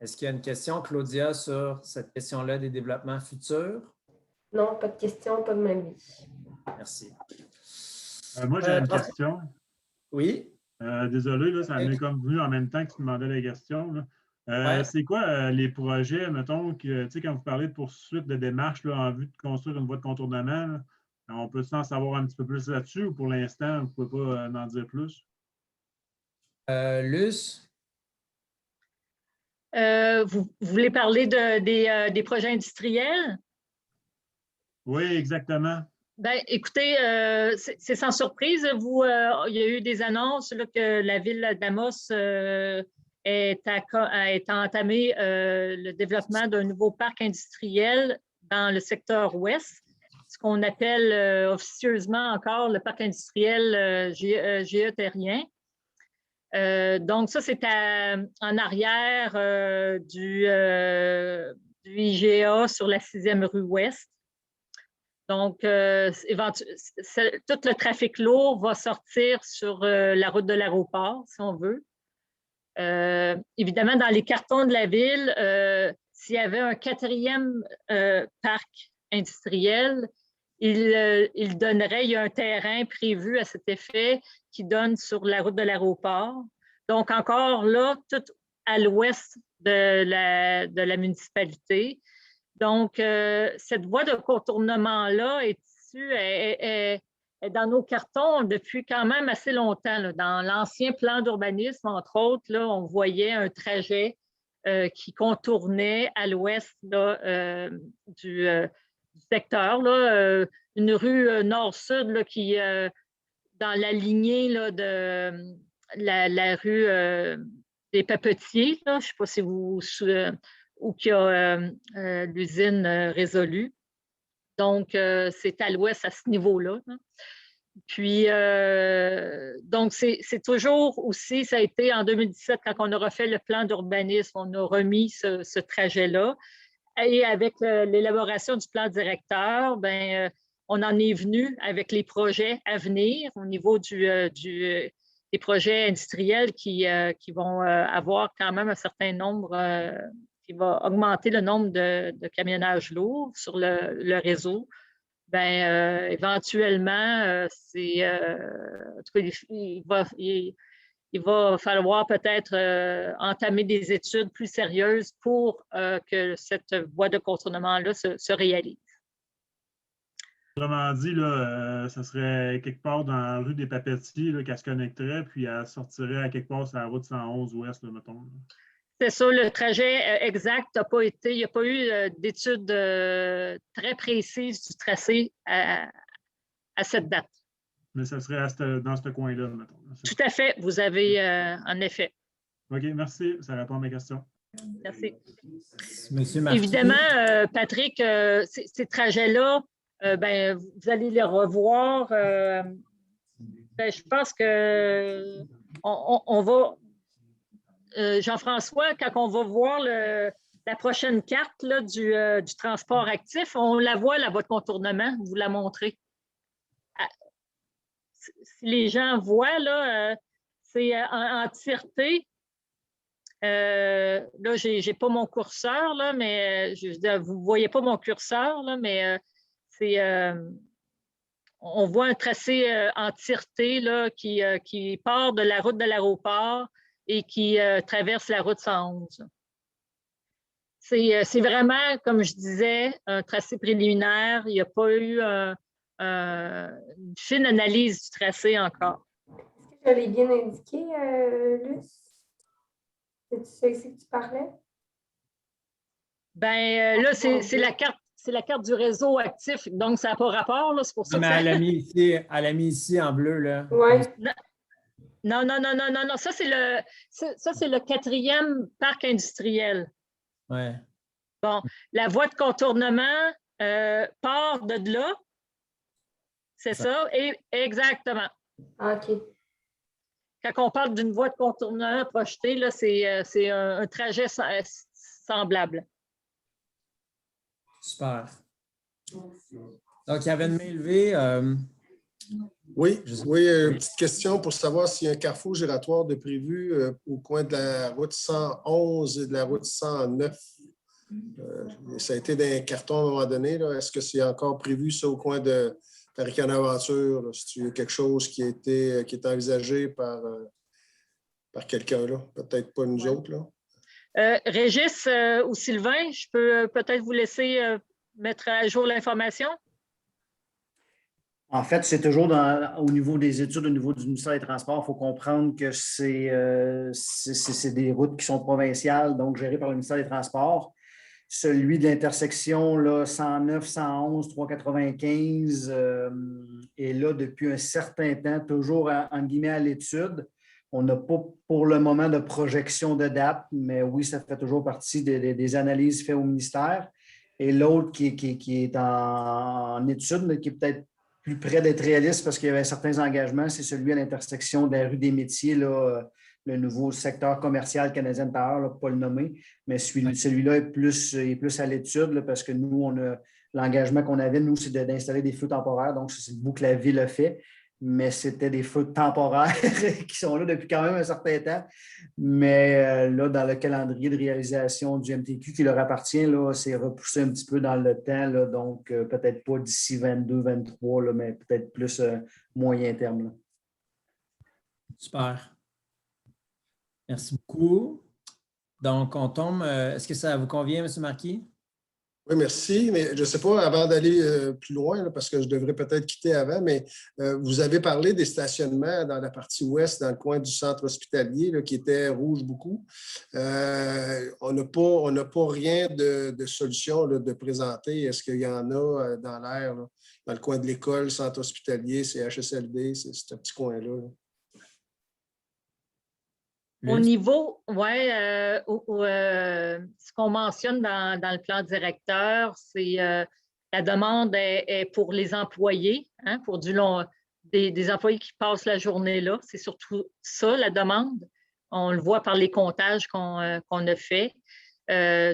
Est-ce qu'il y a une question, Claudia, sur cette question-là des développements futurs? Non, pas de question, pas de même vie. Merci. Moi, j'ai une question. Oui? Désolé, là, ça m'est comme venu en même temps que tu demandais la question. Là. Ouais. C'est quoi les projets, mettons, que, quand vous parlez de poursuite de démarche là, en vue de construire une voie de contournement, là, on peut en savoir un petit peu plus là-dessus ou pour l'instant, vous ne pouvez pas en dire plus? Luce? Vous voulez parler des projets industriels? Oui, exactement. Bien, écoutez, c'est sans surprise. Il y a eu des annonces là, que la ville d'Amos est entamé le développement d'un nouveau parc industriel dans le secteur ouest, ce qu'on appelle officieusement encore le parc industriel géotérrien. Donc, ça, c'est en arrière du IGA sur la 6e rue ouest. Donc, tout le trafic lourd va sortir sur la route de l'aéroport, si on veut. Évidemment, dans les cartons de la ville, s'il y avait un 4e parc industriel, il donnerait, il y a un terrain prévu à cet effet qui donne sur la route de l'aéroport. Donc, encore là, tout à l'ouest de la municipalité. Donc, cette voie de contournement-là est dans nos cartons depuis quand même assez longtemps. Là. Dans l'ancien plan d'urbanisme, entre autres, là, on voyait un trajet qui contournait à l'ouest du secteur, là, une rue nord-sud qui, dans la lignée là, de la rue des Papetiers, là, je ne sais pas si vous... où il y a l'usine Résolue. Donc, c'est à l'ouest à ce niveau-là. Hein. Puis, donc, c'est toujours aussi, ça a été en 2017, quand on a refait le plan d'urbanisme, on a remis ce trajet-là. Et avec l'élaboration du plan directeur, ben, on en est venu avec les projets à venir au niveau des projets industriels qui vont avoir quand même un certain nombre, qui va augmenter le nombre de camionnages lourds sur le réseau. Bien, éventuellement, en tout cas, il va falloir peut-être entamer des études plus sérieuses pour que cette voie de contournement-là se réalise. Autrement dit, là, ça serait quelque part dans la rue des Papetiers qu'elle se connecterait, puis elle sortirait à quelque part sur la route 111 ouest, là, mettons. Là. C'est ça, le trajet exact n'a pas été, il n'y a pas eu d'études très précises du tracé à cette date. Mais ça serait dans ce coin-là, mettons. Tout à fait, vous avez en effet. OK, merci. Ça répond à mes questions. Merci. Monsieur Marquis. Évidemment, Patrick, ces trajets-là, ben, vous allez les revoir. Ben, je pense que on va... Jean-François, quand on va voir la prochaine carte là, du transport actif, on la voit, la voie de contournement, vous la montrez. Si les gens voient, là, c'est en tireté. Là, je n'ai pas mon curseur, là, mais vous ne voyez pas mon curseur, là, mais on voit un tracé en tireté là, qui part de la route de l'aéroport et qui traverse la route 111. C'est vraiment, comme je disais, un tracé préliminaire. Il n'y a pas eu une fine analyse du tracé encore. Est-ce que je l'ai bien indiqué, Luce? C'est ça ici que tu parlais? Ben là, c'est la carte du réseau actif, donc ça n'a pas rapport, là, c'est pour ça Non, que mais ça... elle a mis ici en bleu, là. Oui. Non, ça c'est le 4e parc industriel. Ouais. Bon, la voie de contournement part de là, c'est ça, et exactement. OK. Quand on parle d'une voie de contournement projetée, là, c'est un trajet semblable. Super. Donc, il y avait une main levée. Oui, petite question pour savoir s'il y a un carrefour giratoire de prévu au coin de la route 111 et de la route 109. Ça a été dans un carton à un moment donné. Est-ce que c'est encore prévu, ça, au coin de Ricana Aventure? Là, si y a quelque chose qui est envisagé par quelqu'un là? Peut-être pas nous autres, là. Régis ou Sylvain, je peux peut-être vous laisser mettre à jour l'information? En fait, c'est toujours au niveau des études, au niveau du ministère des Transports, il faut comprendre que c'est des routes qui sont provinciales, donc gérées par le ministère des Transports. Celui de l'intersection 109, 111, 395 est là depuis un certain temps, toujours en guillemets à l'étude. On n'a pas pour le moment de projection de date, mais oui, ça fait toujours partie des analyses faites au ministère. Et l'autre qui est en étude, mais qui est peut-être plus près d'être réaliste parce qu'il y avait certains engagements, c'est celui à l'intersection de la rue des Métiers, là, le nouveau secteur commercial Canadian Tower, là, pour ne pas le nommer. Mais celui-là est plus à l'étude parce que nous, l'engagement qu'on avait, nous, c'est d'installer des feux temporaires. Donc, c'est le bout que la ville a fait. Mais c'était des feux temporaires qui sont là depuis quand même un certain temps. Mais là, dans le calendrier de réalisation du MTQ qui leur appartient, c'est repoussé un petit peu dans le temps. Là, donc, peut-être pas d'ici 22, 23, là, mais peut-être plus moyen terme. Là. Super. Merci beaucoup. Donc, on tombe. Est-ce que ça vous convient, M. Marquis? Oui, merci. Mais je ne sais pas, avant d'aller plus loin, là, parce que je devrais peut-être quitter avant, mais vous avez parlé des stationnements dans la partie ouest, dans le coin du centre hospitalier, là, qui était rouge beaucoup. On n'a pas rien de solution là, de présenter. Est-ce qu'il y en a dans l'air, là, dans le coin de l'école, centre hospitalier, CHSLD, c'est ce petit coin-là? Là. Au niveau, oui, ce qu'on mentionne dans le plan directeur, c'est la demande est pour les employés, hein, pour des employés qui passent la journée là. C'est surtout ça, la demande. On le voit par les comptages qu'on a fait.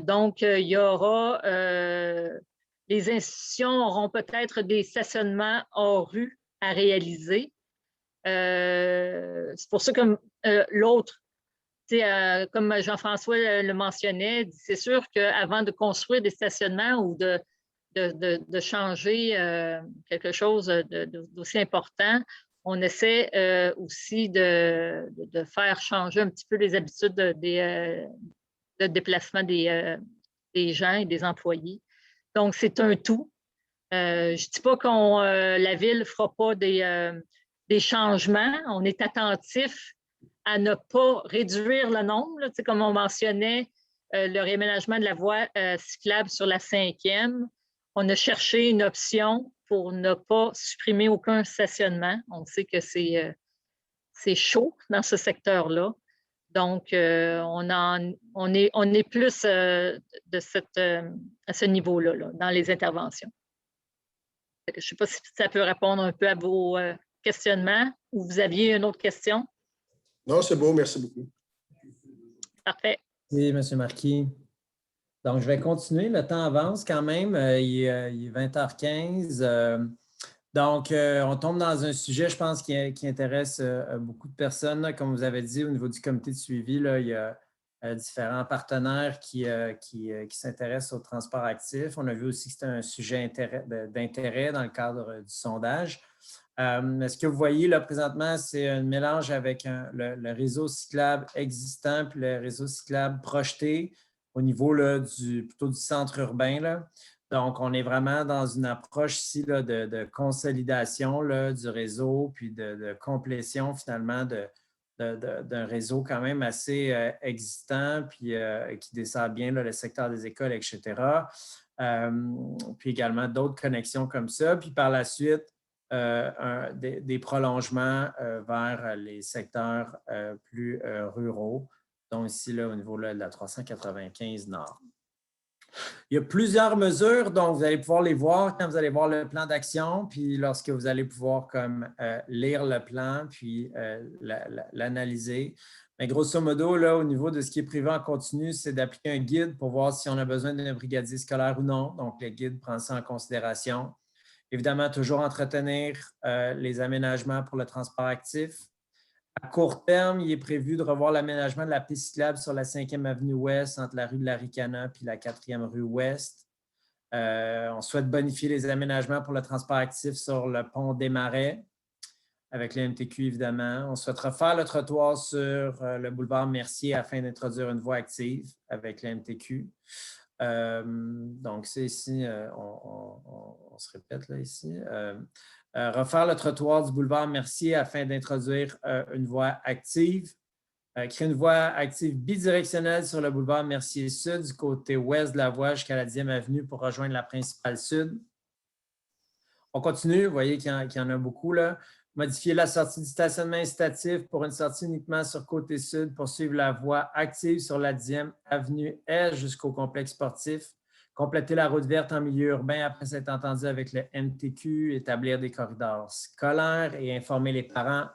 Donc, il y aura, les institutions auront peut-être des stationnements hors rue à réaliser. C'est pour ça que l'autre, comme Jean-François le mentionnait, c'est sûr qu'avant de construire des stationnements ou de changer quelque chose d'aussi important, on essaie aussi de faire changer un petit peu les habitudes de déplacement des gens et des employés. Donc, c'est un tout. Je ne dis pas que la Ville ne fera pas des changements. On est attentif à ne pas réduire le nombre. Là, comme on mentionnait, le réaménagement de la voie cyclable sur la 5e. On a cherché une option pour ne pas supprimer aucun stationnement. On sait que c'est chaud dans ce secteur-là. Donc, on est plus à ce niveau-là, là, dans les interventions. Je ne sais pas si ça peut répondre un peu à vos questionnements ou vous aviez une autre question. Non, c'est beau, merci beaucoup. Parfait. Oui, M. Marquis. Donc, je vais continuer. Le temps avance quand même. Il est 20h15. Donc, on tombe dans un sujet, je pense, qui intéresse beaucoup de personnes. Là. Comme vous avez dit, au niveau du comité de suivi, là, il y a différents partenaires qui s'intéressent au transport actif. On a vu aussi que c'était un sujet d'intérêt dans le cadre du sondage. Ce que vous voyez là présentement, c'est un mélange avec le réseau cyclable existant puis le réseau cyclable projeté. au niveau là, plutôt du centre urbain. Là. Donc, on est vraiment dans une approche ici là, de consolidation là, du réseau, puis de complétion finalement d'un réseau quand même assez existant, puis qui dessert bien là, le secteur des écoles, etc. Puis également d'autres connexions comme ça. Puis par la suite, des prolongements vers les secteurs plus ruraux, donc ici là, au niveau là, de la 395 Nord. Il y a plusieurs mesures, donc vous allez pouvoir les voir quand vous allez voir le plan d'action, puis lorsque vous allez pouvoir comme, lire le plan, puis l'analyser. Mais grosso modo, là, au niveau de ce qui est prévu en continu, c'est d'appliquer un guide pour voir si on a besoin d'un brigadier scolaire ou non. Donc, le guide prend ça en considération. Évidemment, toujours entretenir les aménagements pour le transport actif. À court terme, il est prévu de revoir l'aménagement de la piste cyclable sur la 5e avenue Ouest entre la rue de la Ricana et la 4e rue Ouest. On souhaite bonifier les aménagements pour le transport actif sur le pont des Marais, avec le MTQ évidemment. On souhaite refaire le trottoir sur le boulevard Mercier afin d'introduire une voie active avec le MTQ. Donc, c'est ici, on se répète là ici. Refaire le trottoir du boulevard Mercier afin d'introduire une voie active. Créer une voie active bidirectionnelle sur le boulevard Mercier Sud du côté ouest de la voie jusqu'à la 10e avenue pour rejoindre la principale sud. On continue, vous voyez qu'il y en a beaucoup là. Modifier la sortie du stationnement incitatif pour une sortie uniquement sur côté sud pour suivre la voie active sur la 10e avenue Est jusqu'au complexe sportif. Compléter la route verte en milieu urbain après s'être entendu avec le MTQ, établir des corridors scolaires et informer les parents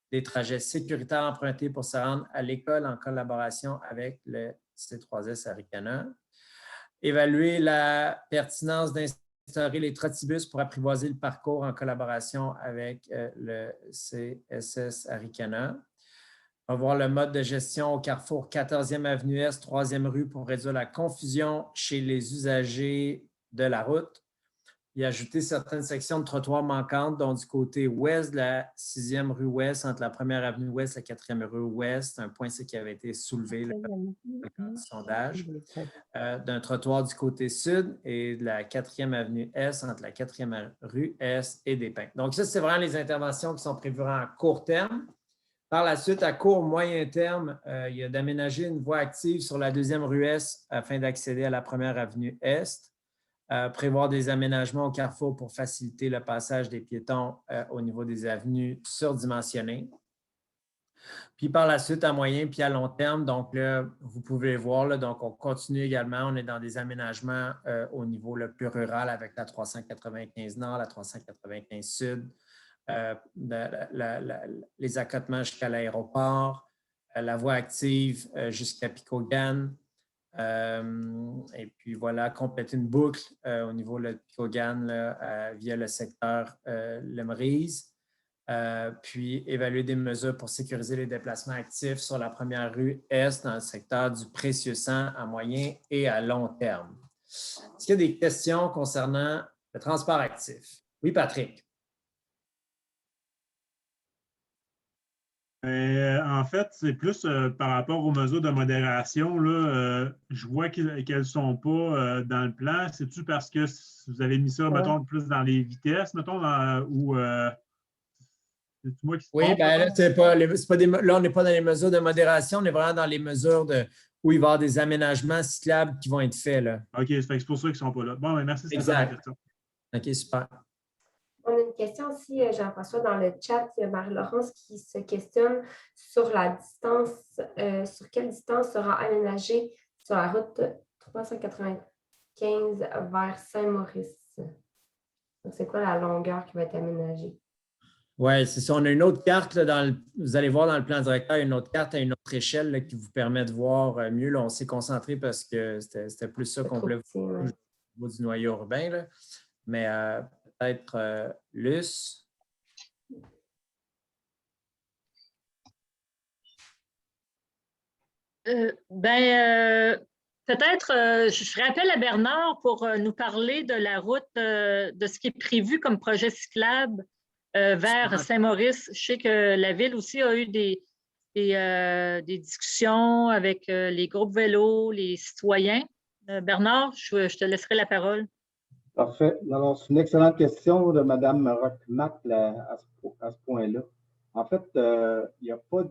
des trajets sécuritaires empruntés pour se rendre à l'école en collaboration avec le C3S Aricana. Évaluer la pertinence d'instaurer les trottibus pour apprivoiser le parcours en collaboration avec le CSS Aricana. Revoir le mode de gestion au carrefour 14e avenue Est, 3e rue pour réduire la confusion chez les usagers de la route. Et ajouter certaines sections de trottoirs manquantes, dont du côté ouest de la 6e rue Ouest, entre la 1e avenue Ouest et la 4e rue Ouest. Un point qui avait été soulevé dans le sondage. D'un trottoir du côté sud et de la 4e avenue Est, entre la 4e rue Est et des Pins. Donc, ça, c'est vraiment les interventions qui sont prévues en court terme. Par la suite, à court, moyen terme, il y a d'aménager une voie active sur la 2e rue Est afin d'accéder à la 1e avenue Est. Prévoir des aménagements au carrefour pour faciliter le passage des piétons au niveau des avenues surdimensionnées. Puis par la suite, à moyen puis à long terme, donc là, vous pouvez voir, là, donc on continue également, on est dans des aménagements au niveau le plus rural avec la 395 Nord, la 395 Sud, les accotements jusqu'à l'aéroport, la voie active jusqu'à Picogan. Et puis voilà, compléter une boucle au niveau de Picogan via le secteur Lemerise. Puis évaluer des mesures pour sécuriser les déplacements actifs sur la 1e rue Est dans le secteur du précieux sang à moyen et à long terme. Est-ce qu'il y a des questions concernant le transport actif? Oui, Patrick. En fait, c'est plus par rapport aux mesures de modération. Là, je vois qu'elles ne sont pas dans le plan. C'est-tu parce que vous avez mis ça, mettons, plus dans les vitesses, mettons, ou c'est moi qui se oui, trompe, bien là, là, on n'est pas dans les mesures de modération, on est vraiment dans les mesures où il va y avoir des aménagements cyclables qui vont être faits. Là. OK, c'est pour ça qu'ils ne sont pas là. Bon, bien, merci. Exact. OK, super. On a une question aussi, Jean-François, dans le chat. Il y a Marie-Laurence qui se questionne sur la distance, sur quelle distance sera aménagée sur la route 395 vers Saint-Maurice. Donc, c'est quoi la longueur qui va être aménagée? Oui, c'est ça. On a une autre carte, là, vous allez voir dans le plan directeur, une autre carte à une autre échelle là, qui vous permet de voir mieux. Là, on s'est concentré parce que c'était plus ça qu'on voulait voir au niveau du noyau urbain. Là. Mais peut-être Luce. Peut-être, je ferai appel à Bernard pour nous parler de la route, de ce qui est prévu comme projet cyclable vers Saint-Maurice. Je sais que la Ville aussi a eu des des discussions avec les groupes vélos, les citoyens. Bernard, je te laisserai la parole. Parfait. Alors, c'est une excellente question de Mme Rockmac à ce point-là. En fait, il n'y a pas.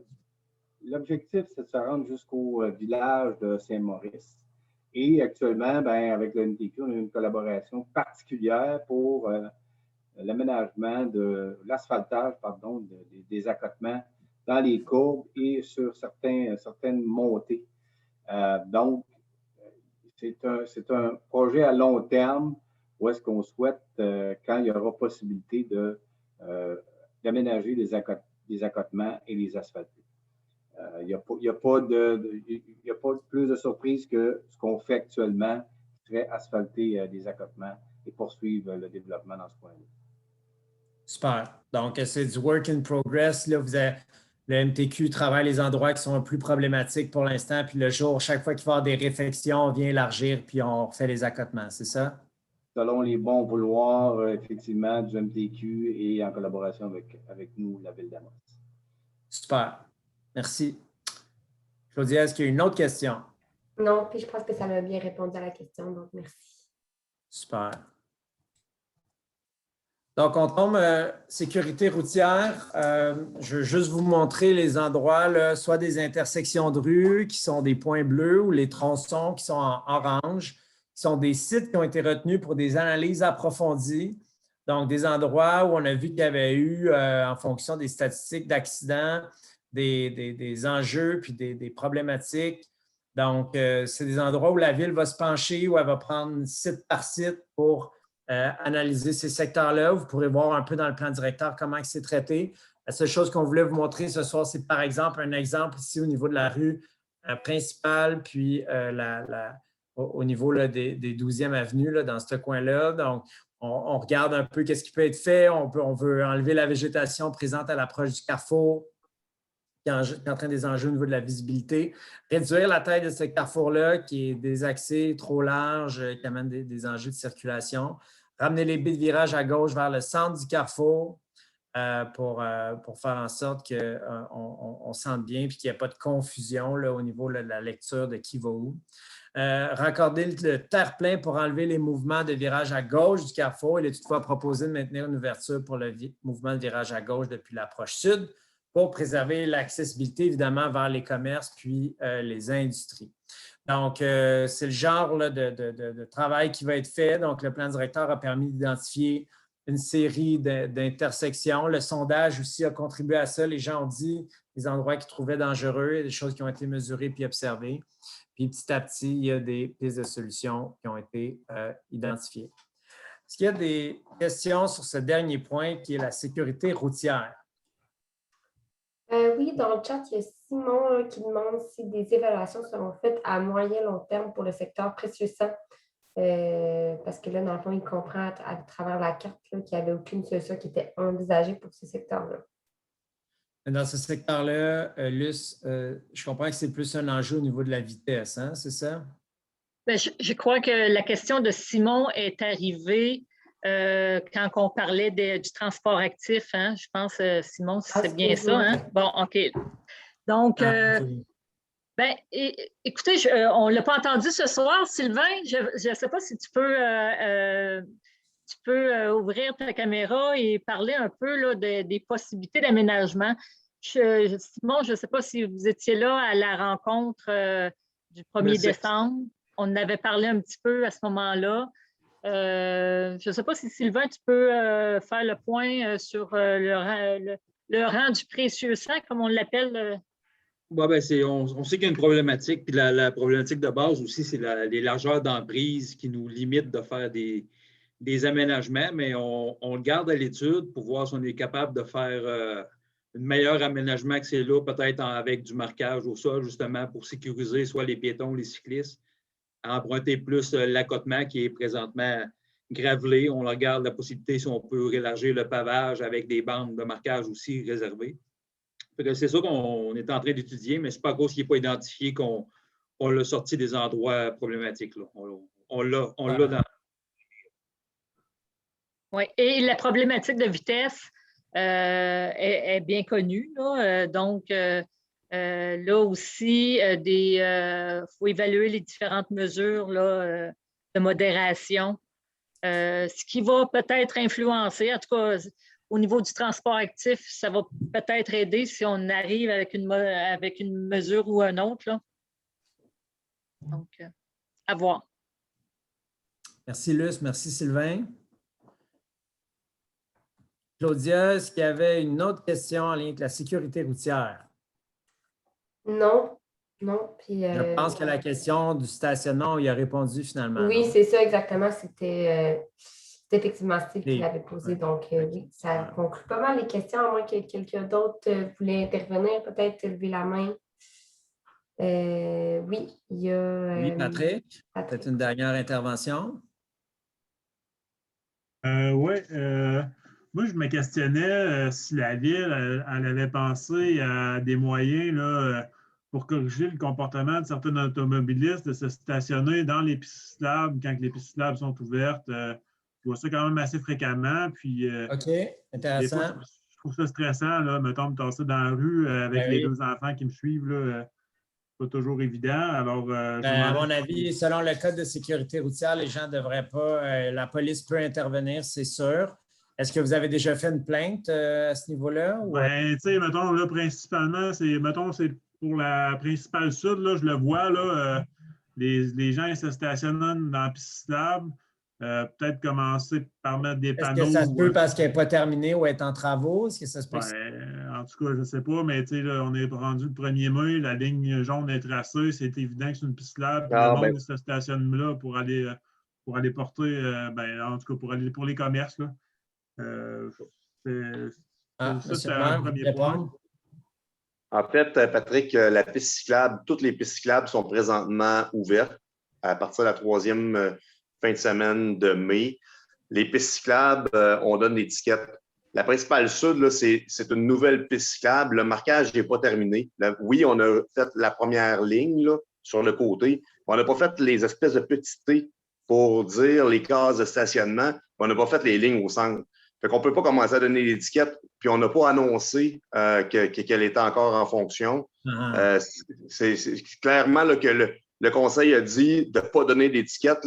L'objectif, c'est de se rendre jusqu'au village de Saint-Maurice. Et actuellement, avec le MTQ, on a une collaboration particulière pour l'aménagement de l'asphaltage, des accotements dans les courbes et sur certaines montées. Donc, c'est un projet à long terme où est-ce qu'on souhaite, quand il y aura possibilité d'aménager des accotements et les asphalter. Il n'y a pas plus de surprise que ce qu'on fait actuellement, qui serait asphalter des accotements et poursuivre le développement dans ce coin-là. Super. Donc, c'est du work in progress. Là, le MTQ travaille les endroits qui sont plus problématiques pour l'instant, puis le jour, chaque fois qu'il va y avoir des réflexions, on vient élargir, puis on refait les accotements, c'est ça? Selon les bons vouloirs, effectivement, du MTQ et en collaboration avec nous, la Ville d'Amos. Super. Merci. Claudia, est-ce qu'il y a une autre question? Non, puis je pense que ça m'a bien répondu à la question, donc merci. Super. Donc, on tombe sécurité routière. Je veux juste vous montrer les endroits, là, soit des intersections de rue qui sont des points bleus ou les tronçons qui sont en orange, qui sont des sites qui ont été retenus pour des analyses approfondies. Donc, des endroits où on a vu qu'il y avait eu, en fonction des statistiques d'accidents, des enjeux puis des problématiques. Donc, c'est des endroits où la Ville va se pencher, où elle va prendre site par site pour analyser ces secteurs-là. Vous pourrez voir un peu dans le plan directeur comment c'est traité. La seule chose qu'on voulait vous montrer ce soir, c'est par exemple un exemple ici au niveau de la rue principale, puis au niveau là, des 12e avenues là, dans ce coin-là. Donc, on regarde un peu qu'est-ce qui peut être fait. On veut enlever la végétation présente à l'approche du carrefour, qui entraîne des enjeux au niveau de la visibilité. Réduire la taille de ce carrefour-là, qui est désaxé, trop large, qui amène des enjeux de circulation. Ramener les baies de virage à gauche vers le centre du carrefour pour faire en sorte qu'on sente bien et qu'il n'y ait pas de confusion là, au niveau là, de la lecture de qui va où. Raccorder le terre-plein pour enlever les mouvements de virage à gauche du carrefour. Il est toutefois proposé de maintenir une ouverture pour le mouvement de virage à gauche depuis l'approche sud, pour préserver l'accessibilité, évidemment, vers les commerces puis les industries. Donc, c'est le genre là, de travail qui va être fait. Donc, le plan directeur a permis d'identifier une série d'intersections. Le sondage aussi a contribué à ça. Les gens ont dit les endroits qu'ils trouvaient dangereux, des choses qui ont été mesurées puis observées. Puis, petit à petit, il y a des pistes de solutions qui ont été identifiées. Est-ce qu'il y a des questions sur ce dernier point qui est la sécurité routière? Oui, dans le chat, il y a Simon qui demande si des évaluations seront faites à moyen long terme pour le secteur précieux sang. Parce que là, dans le fond, il comprend à travers la carte qu'il n'y avait aucune solution qui était envisagée pour ce secteur-là. Dans ce secteur-là, Luce, je comprends que c'est plus un enjeu au niveau de la vitesse, hein, c'est ça? Bien, je crois que la question de Simon est arrivée quand on parlait du transport actif, hein, je pense, Simon, c'est bien ça. Hein? Bon, OK. Donc, écoutez, on ne l'a pas entendu ce soir, Sylvain. Je ne sais pas si tu peux ouvrir ta caméra et parler un peu là, des possibilités d'aménagement. Simon, je ne sais pas si vous étiez là à la rencontre du 1er décembre. On en avait parlé un petit peu à ce moment-là. Je ne sais pas si, Sylvain, tu peux faire le point sur le rang du précieux sang, comme on l'appelle. Bon, ben, on sait qu'il y a une problématique, puis la problématique de base aussi, c'est les largeurs d'emprise qui nous limitent de faire des aménagements, mais on le garde à l'étude pour voir si on est capable de faire un meilleur aménagement que c'est là, peut-être avec du marquage au sol, justement, pour sécuriser soit les piétons ou les cyclistes, à emprunter plus l'accotement qui est présentement gravelé. On regarde la possibilité si on peut élargir le pavage avec des bandes de marquage aussi réservées. C'est ça qu'on est en train d'étudier, mais ce n'est pas à cause qu'il n'est pas identifié qu'on l'a sorti des endroits problématiques. Là. On l'a dans... Oui, et la problématique de vitesse est bien connue. Là. Donc, Là aussi, il faut évaluer les différentes mesures là, de modération. Ce qui va peut-être influencer, en tout cas, au niveau du transport actif, ça va peut-être aider si on arrive avec une mesure ou une autre. Là. Donc, à voir. Merci, Luce. Merci, Sylvain. Claudia, est-ce qu'il y avait une autre question en lien avec la sécurité routière? Non, non. Puis, Je pense que la question du stationnement, il a répondu finalement. oui, non? c'est ça exactement. C'était effectivement Steve qui l'avait posé. Ouais. Donc, oui, ça conclut pas mal les questions, à moins que quelqu'un d'autre voulait intervenir, peut-être lever la main. Oui, il y a. Oui, Patrick, peut-être une dernière intervention. Oui, moi, je me questionnais si la Ville elle avait pensé à des moyens là, pour corriger le comportement de certains automobilistes de se stationner dans les pistes cyclables quand les pistes cyclables sont ouvertes. Je vois ça quand même assez fréquemment. Puis, OK, des intéressant. fois, je trouve ça stressant, là, mettons, me tasser dans la rue avec Ben les oui. deux enfants qui me suivent. Là, pas toujours évident. Alors, À mon avis, selon le code de sécurité routière, les gens ne devraient pas. La police peut intervenir, c'est sûr. Est-ce que vous avez déjà fait une plainte à ce niveau-là? Ben, tu sais, mettons, là, principalement, c'est pour la principale sud, là, je le vois, là, les gens ils se stationnent dans la piste cyclable. Peut-être commencer par mettre des Est-ce panneaux. que ça se peut parce qu'elle n'est pas terminée ou est en travaux? Est-ce que ça se peut? En tout cas, je ne sais pas, mais tu sais, là, on est rendu le 1er mai, la ligne jaune est tracée, c'est évident que c'est une piste cyclable, puis le monde se stationne là pour aller porter, en tout cas, pour les commerces. Là. Ça, c'est un premier point. En fait, Patrick, la piste cyclable, toutes les pistes cyclables sont présentement ouvertes à partir de la 3e fin de semaine de mai. Les pistes cyclables, on donne l'étiquette. La principale sud, là, c'est une nouvelle piste cyclable. Le marquage n'est pas terminé. Là, oui, on a fait la première ligne là, sur le côté. On n'a pas fait les espèces de petits T pour dire les cases de stationnement. On n'a pas fait les lignes au centre. Fait qu'on ne peut pas commencer à donner l'étiquette, puis on n'a pas annoncé qu'elle était encore en fonction. C'est clairement là, que le conseil a dit de ne pas donner d'étiquette.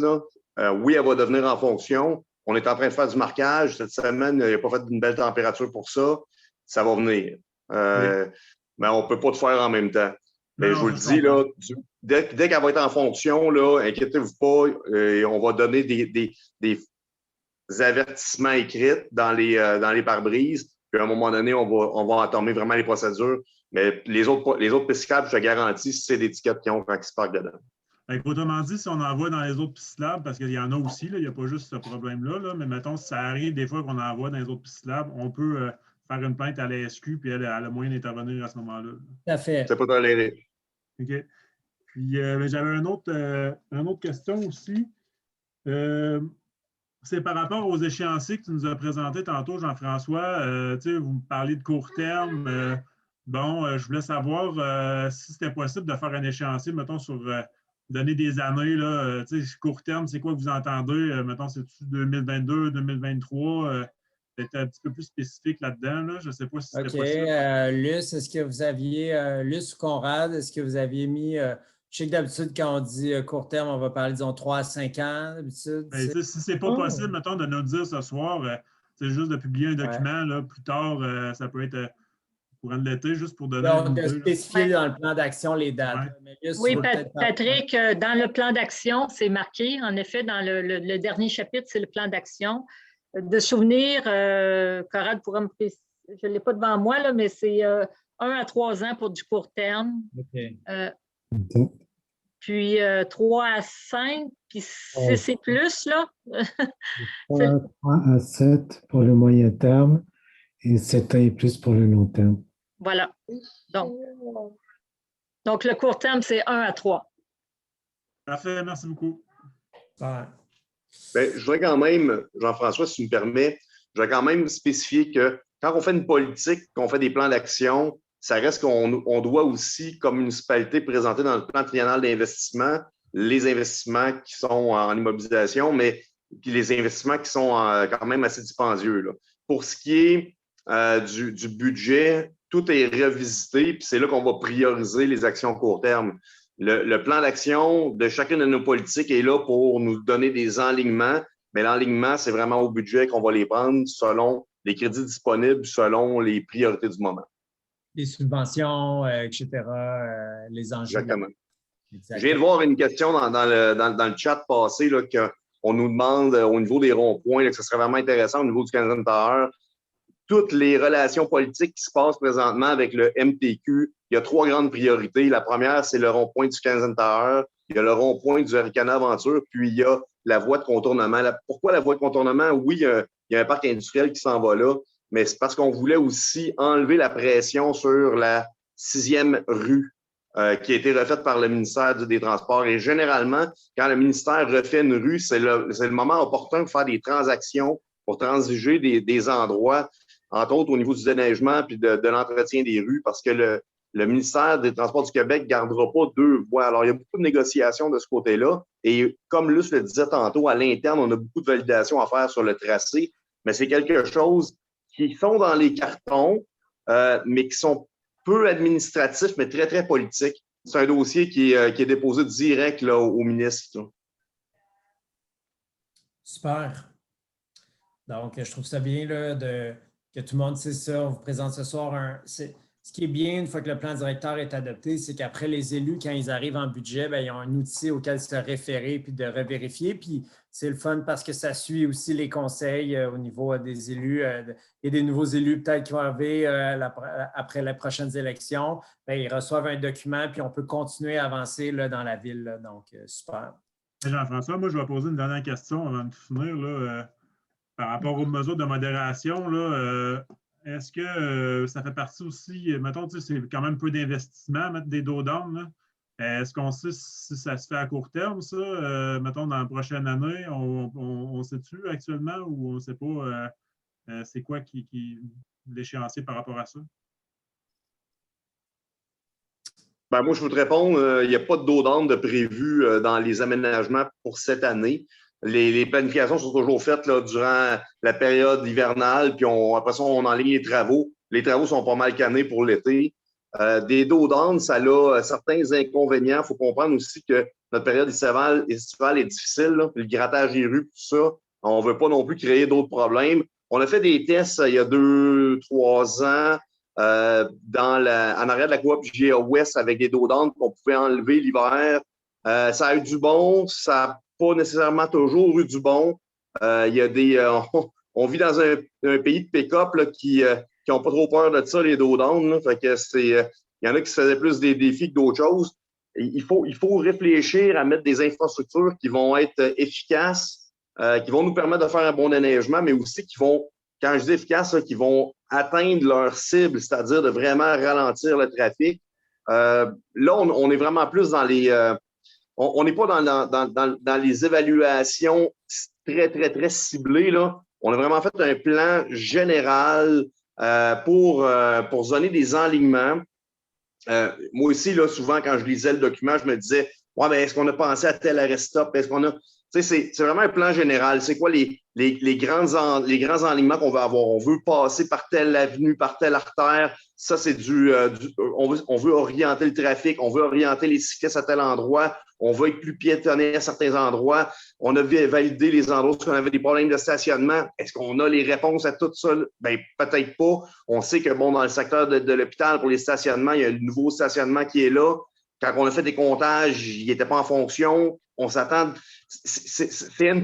Oui, elle va devenir en fonction. On est en train de faire du marquage. Cette semaine, il n'a pas fait une belle température pour ça. Ça va venir. Mais on ne peut pas tout faire en même temps. Mais je vous le dis, là, dès qu'elle va être en fonction, inquiétez-vous pas, on va donner des avertissements écrits dans les pare-brises. Puis à un moment donné, on va entamer vraiment les procédures. Mais les autres pistes cyclables, je te garantis, c'est l'étiquette qu'ils ont quand ils se parquent dedans. Autrement dit, si on envoie dans les autres pistes cyclables, parce qu'il y en a aussi, là, il n'y a pas juste ce problème-là, là, mais mettons, si ça arrive des fois qu'on envoie dans les autres pistes cyclables, on peut faire une plainte à la SQ, puis elle a moyen d'intervenir à ce moment-là. Tout à fait. C'est pas toléré. OK. Puis j'avais une autre question aussi. C'est par rapport aux échéanciers que tu nous as présentés tantôt, Jean-François. Vous me parlez de court terme. Je voulais savoir si c'était possible de faire un échéancier, mettons, sur donner des années. Là, court terme, c'est quoi que vous entendez? Mettons, c'est-tu 2022, 2023? Peut-être un petit peu plus spécifique là-dedans. Là. Je ne sais pas si c'était possible. Luce, est-ce que vous aviez, Luce ou Conrad, est-ce que vous aviez mis... je sais que d'habitude, quand on dit court terme, on va parler, disons, 3 à 5 ans, d'habitude. Si ce n'est pas possible, mettons, de nous dire ce soir, c'est juste de publier un document, là, plus tard, ça peut être courant de l'été, juste pour donner donc, de spécifier dans le plan d'action les dates. Oui, Patrick, dans le plan d'action, c'est marqué, en effet, dans le dernier chapitre, c'est le plan d'action. De souvenir, Conrad pourra me préciser, je ne l'ai pas devant moi, là, mais c'est 1 à 3 ans pour du court terme. Puis 3 à 5, puis 6 et plus, là. 3 à 7 pour le moyen terme et 7 ans et plus pour le long terme. Voilà. Donc le court terme, c'est 1 à 3. Parfait, merci beaucoup. Je voudrais quand même, Jean-François, si tu me permets, je voudrais quand même spécifier que quand on fait une politique, qu'on fait des plans d'action, ça reste qu'on doit aussi, comme municipalité, présenter dans le plan triennal d'investissement les investissements qui sont en immobilisation, mais puis les investissements qui sont quand même assez dispendieux. Là. Pour ce qui est du budget, tout est revisité, puis c'est là qu'on va prioriser les actions court terme. Le plan d'action de chacune de nos politiques est là pour nous donner des enlignements, mais l'enlignement, c'est vraiment au budget qu'on va les prendre selon les crédits disponibles, selon les priorités du moment. Les subventions, etc., les enjeux. Exactement. Je viens de voir une question dans le chat passé là, qu'on nous demande au niveau des ronds-points, là, que ce serait vraiment intéressant au niveau du Canadian Tower. Toutes les relations politiques qui se passent présentement avec le MTQ, il y a 3 grandes priorités. La première, c'est le rond-point du Canadian Tower, il y a le rond-point du Arikana Aventure, puis il y a la voie de contournement. Pourquoi la voie de contournement? Oui, il y a un parc industriel qui s'en va là, mais c'est parce qu'on voulait aussi enlever la pression sur la 6e rue qui a été refaite par le ministère des Transports. Et généralement, quand le ministère refait une rue, c'est le moment opportun pour faire des transactions, pour transiger des endroits, entre autres au niveau du déneigement puis de l'entretien des rues, parce que le ministère des Transports du Québec ne gardera pas 2 voies. Alors, il y a beaucoup de négociations de ce côté-là. Et comme Luce le disait tantôt, à l'interne, on a beaucoup de validations à faire sur le tracé, mais c'est quelque chose qui sont dans les cartons, mais qui sont peu administratifs, mais très, très politiques. C'est un dossier qui est déposé direct là, au ministre. Là. Super. Donc, je trouve ça bien là, que tout le monde sait ça. On vous présente ce soir ce qui est bien une fois que le plan directeur est adopté, c'est qu'après, les élus, quand ils arrivent en budget, bien, ils ont un outil auquel se référer puis de revérifier. Puis c'est le fun parce que ça suit aussi les conseils au niveau des élus. Et des nouveaux élus peut-être qui vont arriver après les prochaines élections. Bien, ils reçoivent un document puis on peut continuer à avancer là, dans la ville. Là. Donc, super. Jean-François, moi, je vais poser une dernière question avant de finir. Là, par rapport aux mesures de modération, là, est-ce que ça fait partie aussi, mettons, c'est quand même peu d'investissement, mettre des dos d'âme. Est-ce qu'on sait si ça se fait à court terme, ça? Mettons, dans la prochaine année, on sait-tu actuellement ou on ne sait pas c'est quoi l'échéancier par rapport à ça? Ben, moi, je veux te répondre, il n'y a pas de dos d'âne de prévu dans les aménagements pour cette année. Les planifications sont toujours faites là, durant la période hivernale, puis après ça, on enligne les travaux. Les travaux sont pas mal canés pour l'été. Des dos d'âne, ça a certains inconvénients. Il faut comprendre aussi que notre période estivale est difficile. Là. Le grattage des rues, tout ça, on ne veut pas non plus créer d'autres problèmes. On a fait des tests il y a 2-3 ans en arrière de la coop GA West avec des dos d'âne qu'on pouvait enlever l'hiver. Ça a eu du bon, ça n'a pas nécessairement toujours eu du bon. Il y a on vit dans un pays de pick-up là, qui n'ont pas trop peur de ça, les dos d'âne. Fait que il y en a qui se faisaient plus des défis que d'autres choses. Il faut réfléchir à mettre des infrastructures qui vont être efficaces, qui vont nous permettre de faire un bon déneigement, mais aussi qui vont, quand je dis efficaces, qui vont atteindre leur cible, c'est-à-dire de vraiment ralentir le trafic. Là, on est vraiment plus dans les... on n'est pas dans les évaluations très, très, très ciblées. Là. On a vraiment fait un plan général pour donner des enlignements. Moi aussi, là, souvent, quand je lisais le document, je me disais, ouais, mais est-ce qu'on a pensé à tel arrêt stop? Est-ce qu'on a. Tu sais, c'est vraiment un plan général. C'est quoi les grands enlignements qu'on veut avoir? On veut passer par telle avenue, par telle artère. Ça, c'est on veut orienter le trafic, on veut orienter les cyclistes à tel endroit, on veut être plus piétonné à certains endroits. On a validé les endroits où on avait des problèmes de stationnement. Est-ce qu'on a les réponses à tout ça? Bien, peut-être pas. On sait que, bon, dans le secteur de l'hôpital, pour les stationnements, il y a un nouveau stationnement qui est là. Quand on a fait des comptages, il n'était pas en fonction. On s'attend. C'est in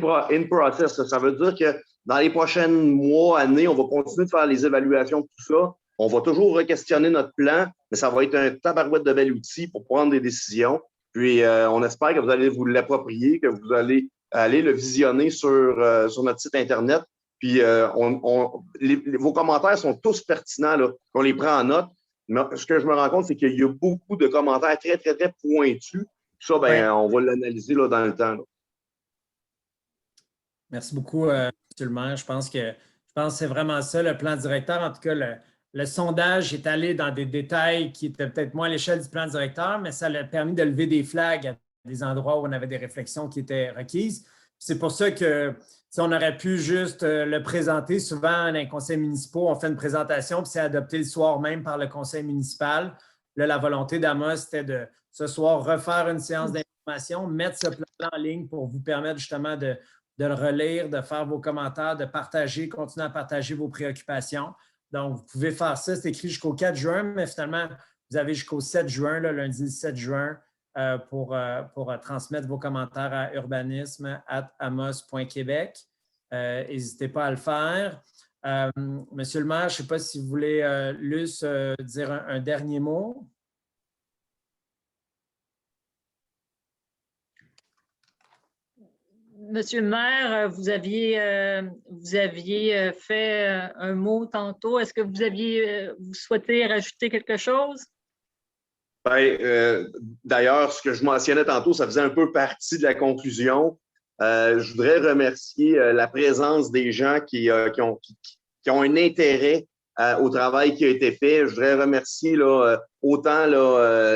process. Ça veut dire que dans les prochains mois, années, on va continuer de faire les évaluations de tout ça. On va toujours re-questionner notre plan, mais ça va être un tabarouette de bel outil pour prendre des décisions. Puis, on espère que vous allez vous l'approprier, que vous allez aller le visionner sur notre site Internet. Puis, vos commentaires sont tous pertinents, là. On les prend en note. Mais ce que je me rends compte, c'est qu'il y a beaucoup de commentaires très, très, très pointus. Ça, ben, on va l'analyser là, dans le temps. Là. Merci beaucoup, M. le maire. Je pense que c'est vraiment ça, le plan directeur. En tout cas, le sondage est allé dans des détails qui étaient peut-être moins à l'échelle du plan directeur, mais ça a permis de lever des flags à des endroits où on avait des réflexions qui étaient requises. Puis C'est pour ça que on aurait pu juste le présenter. Souvent, dans les conseils municipaux, on fait une présentation puis c'est adopté le soir même par le conseil municipal. Là, la volonté d'Amos, c'était de ce soir refaire une séance d'information, mettre ce plan en ligne pour vous permettre justement de le relire, de faire vos commentaires, de partager, continuer à partager vos préoccupations. Donc, vous pouvez faire ça. C'est écrit jusqu'au 4 juin, mais finalement, vous avez jusqu'au 7 juin, là, lundi 7 juin, pour transmettre vos commentaires à urbanisme@amos.québec. N'hésitez pas à le faire. Monsieur le maire, je ne sais pas si vous voulez, Luce, dire un dernier mot. Monsieur le maire, vous aviez fait un mot tantôt. Est-ce que vous souhaitez rajouter quelque chose? D'ailleurs, ce que je mentionnais tantôt, ça faisait un peu partie de la conclusion. Je voudrais remercier la présence des gens qui ont un intérêt au travail qui a été fait. Je voudrais remercier autant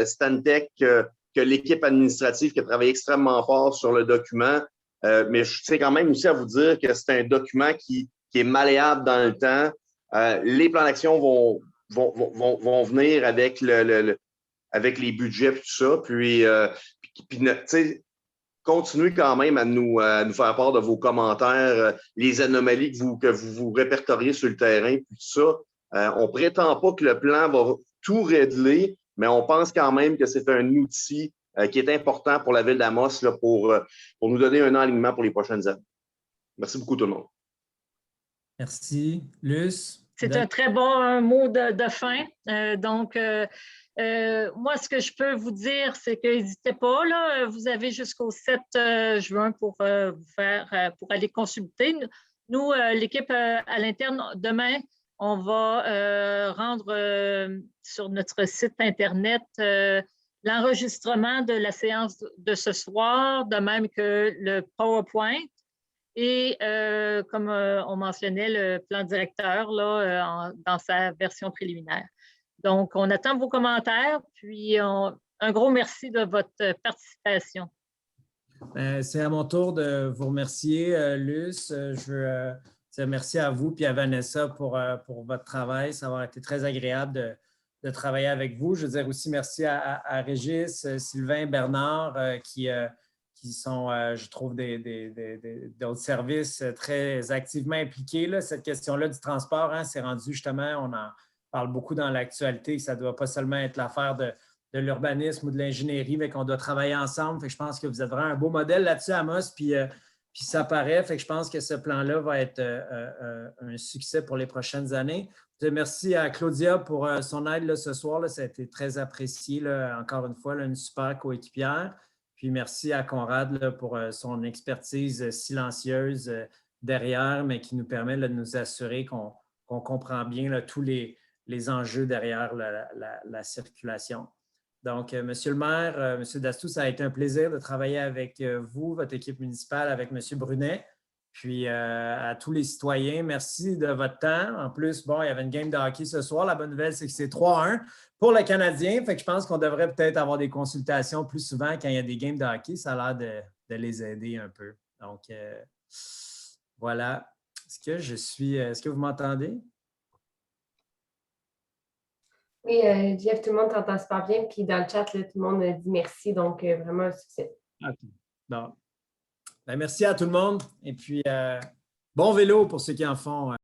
Stantec que l'équipe administrative qui a travaillé extrêmement fort sur le document. Mais je tiens quand même aussi à vous dire que c'est un document qui est malléable dans le temps. Les plans d'action vont venir avec avec les budgets et tout ça. Puis continuez quand même à nous faire part de vos commentaires, les anomalies que vous répertoriez sur le terrain, puis tout ça. On ne prétend pas que le plan va tout régler, mais on pense quand même que c'est un outil qui est important pour la ville d'Amos pour nous donner un alignement pour les prochaines années. Merci beaucoup tout le monde. Merci. Luce? C'est un très bon mot de fin. Moi, ce que je peux vous dire, c'est que n'hésitez pas, là, vous avez jusqu'au 7 juin pour aller consulter. Nous, l'équipe à l'interne, demain, on va rendre sur notre site Internet l'enregistrement de la séance de ce soir, de même que le PowerPoint. Et comme on mentionnait, le plan directeur là, dans sa version préliminaire. Donc, on attend vos commentaires, puis un gros merci de votre participation. C'est à mon tour de vous remercier, Luce. Je veux dire merci à vous et à Vanessa pour votre travail. Ça va été très agréable de travailler avec vous. Je veux dire aussi merci à Régis, Sylvain, Bernard, qui sont, je trouve, d'autres services très activement impliqués. Là. Cette question-là du transport, c'est rendu justement, on en parle beaucoup dans l'actualité, ça ne doit pas seulement être l'affaire de l'urbanisme ou de l'ingénierie, mais qu'on doit travailler ensemble. Fait que je pense que vous êtes vraiment un beau modèle là-dessus, Amos, puis ça paraît. Fait que je pense que ce plan-là va être un succès pour les prochaines années. Merci à Claudia pour son aide là, ce soir. Là. Ça a été très apprécié, là, encore une fois, là, une super coéquipière. Puis merci à Conrad là, pour son expertise silencieuse derrière, mais qui nous permet là, de nous assurer qu'on comprend bien là, tous les enjeux derrière la circulation. Donc, Monsieur le maire, Monsieur Dastou, ça a été un plaisir de travailler avec vous, votre équipe municipale, avec Monsieur Brunet. Puis à tous les citoyens, merci de votre temps. En plus, bon, il y avait une game de hockey ce soir. La bonne nouvelle, c'est que c'est 3-1 pour le Canadien. Fait que je pense qu'on devrait peut-être avoir des consultations plus souvent quand il y a des games de hockey. Ça a l'air de les aider un peu. Donc, voilà. Est-ce que vous m'entendez? Oui, Jeff, tout le monde t'entend super bien. Puis dans le chat, là, tout le monde dit merci. Donc, vraiment un succès. OK. Bon. Ben, merci à tout le monde. Et puis, bon vélo pour ceux qui en font.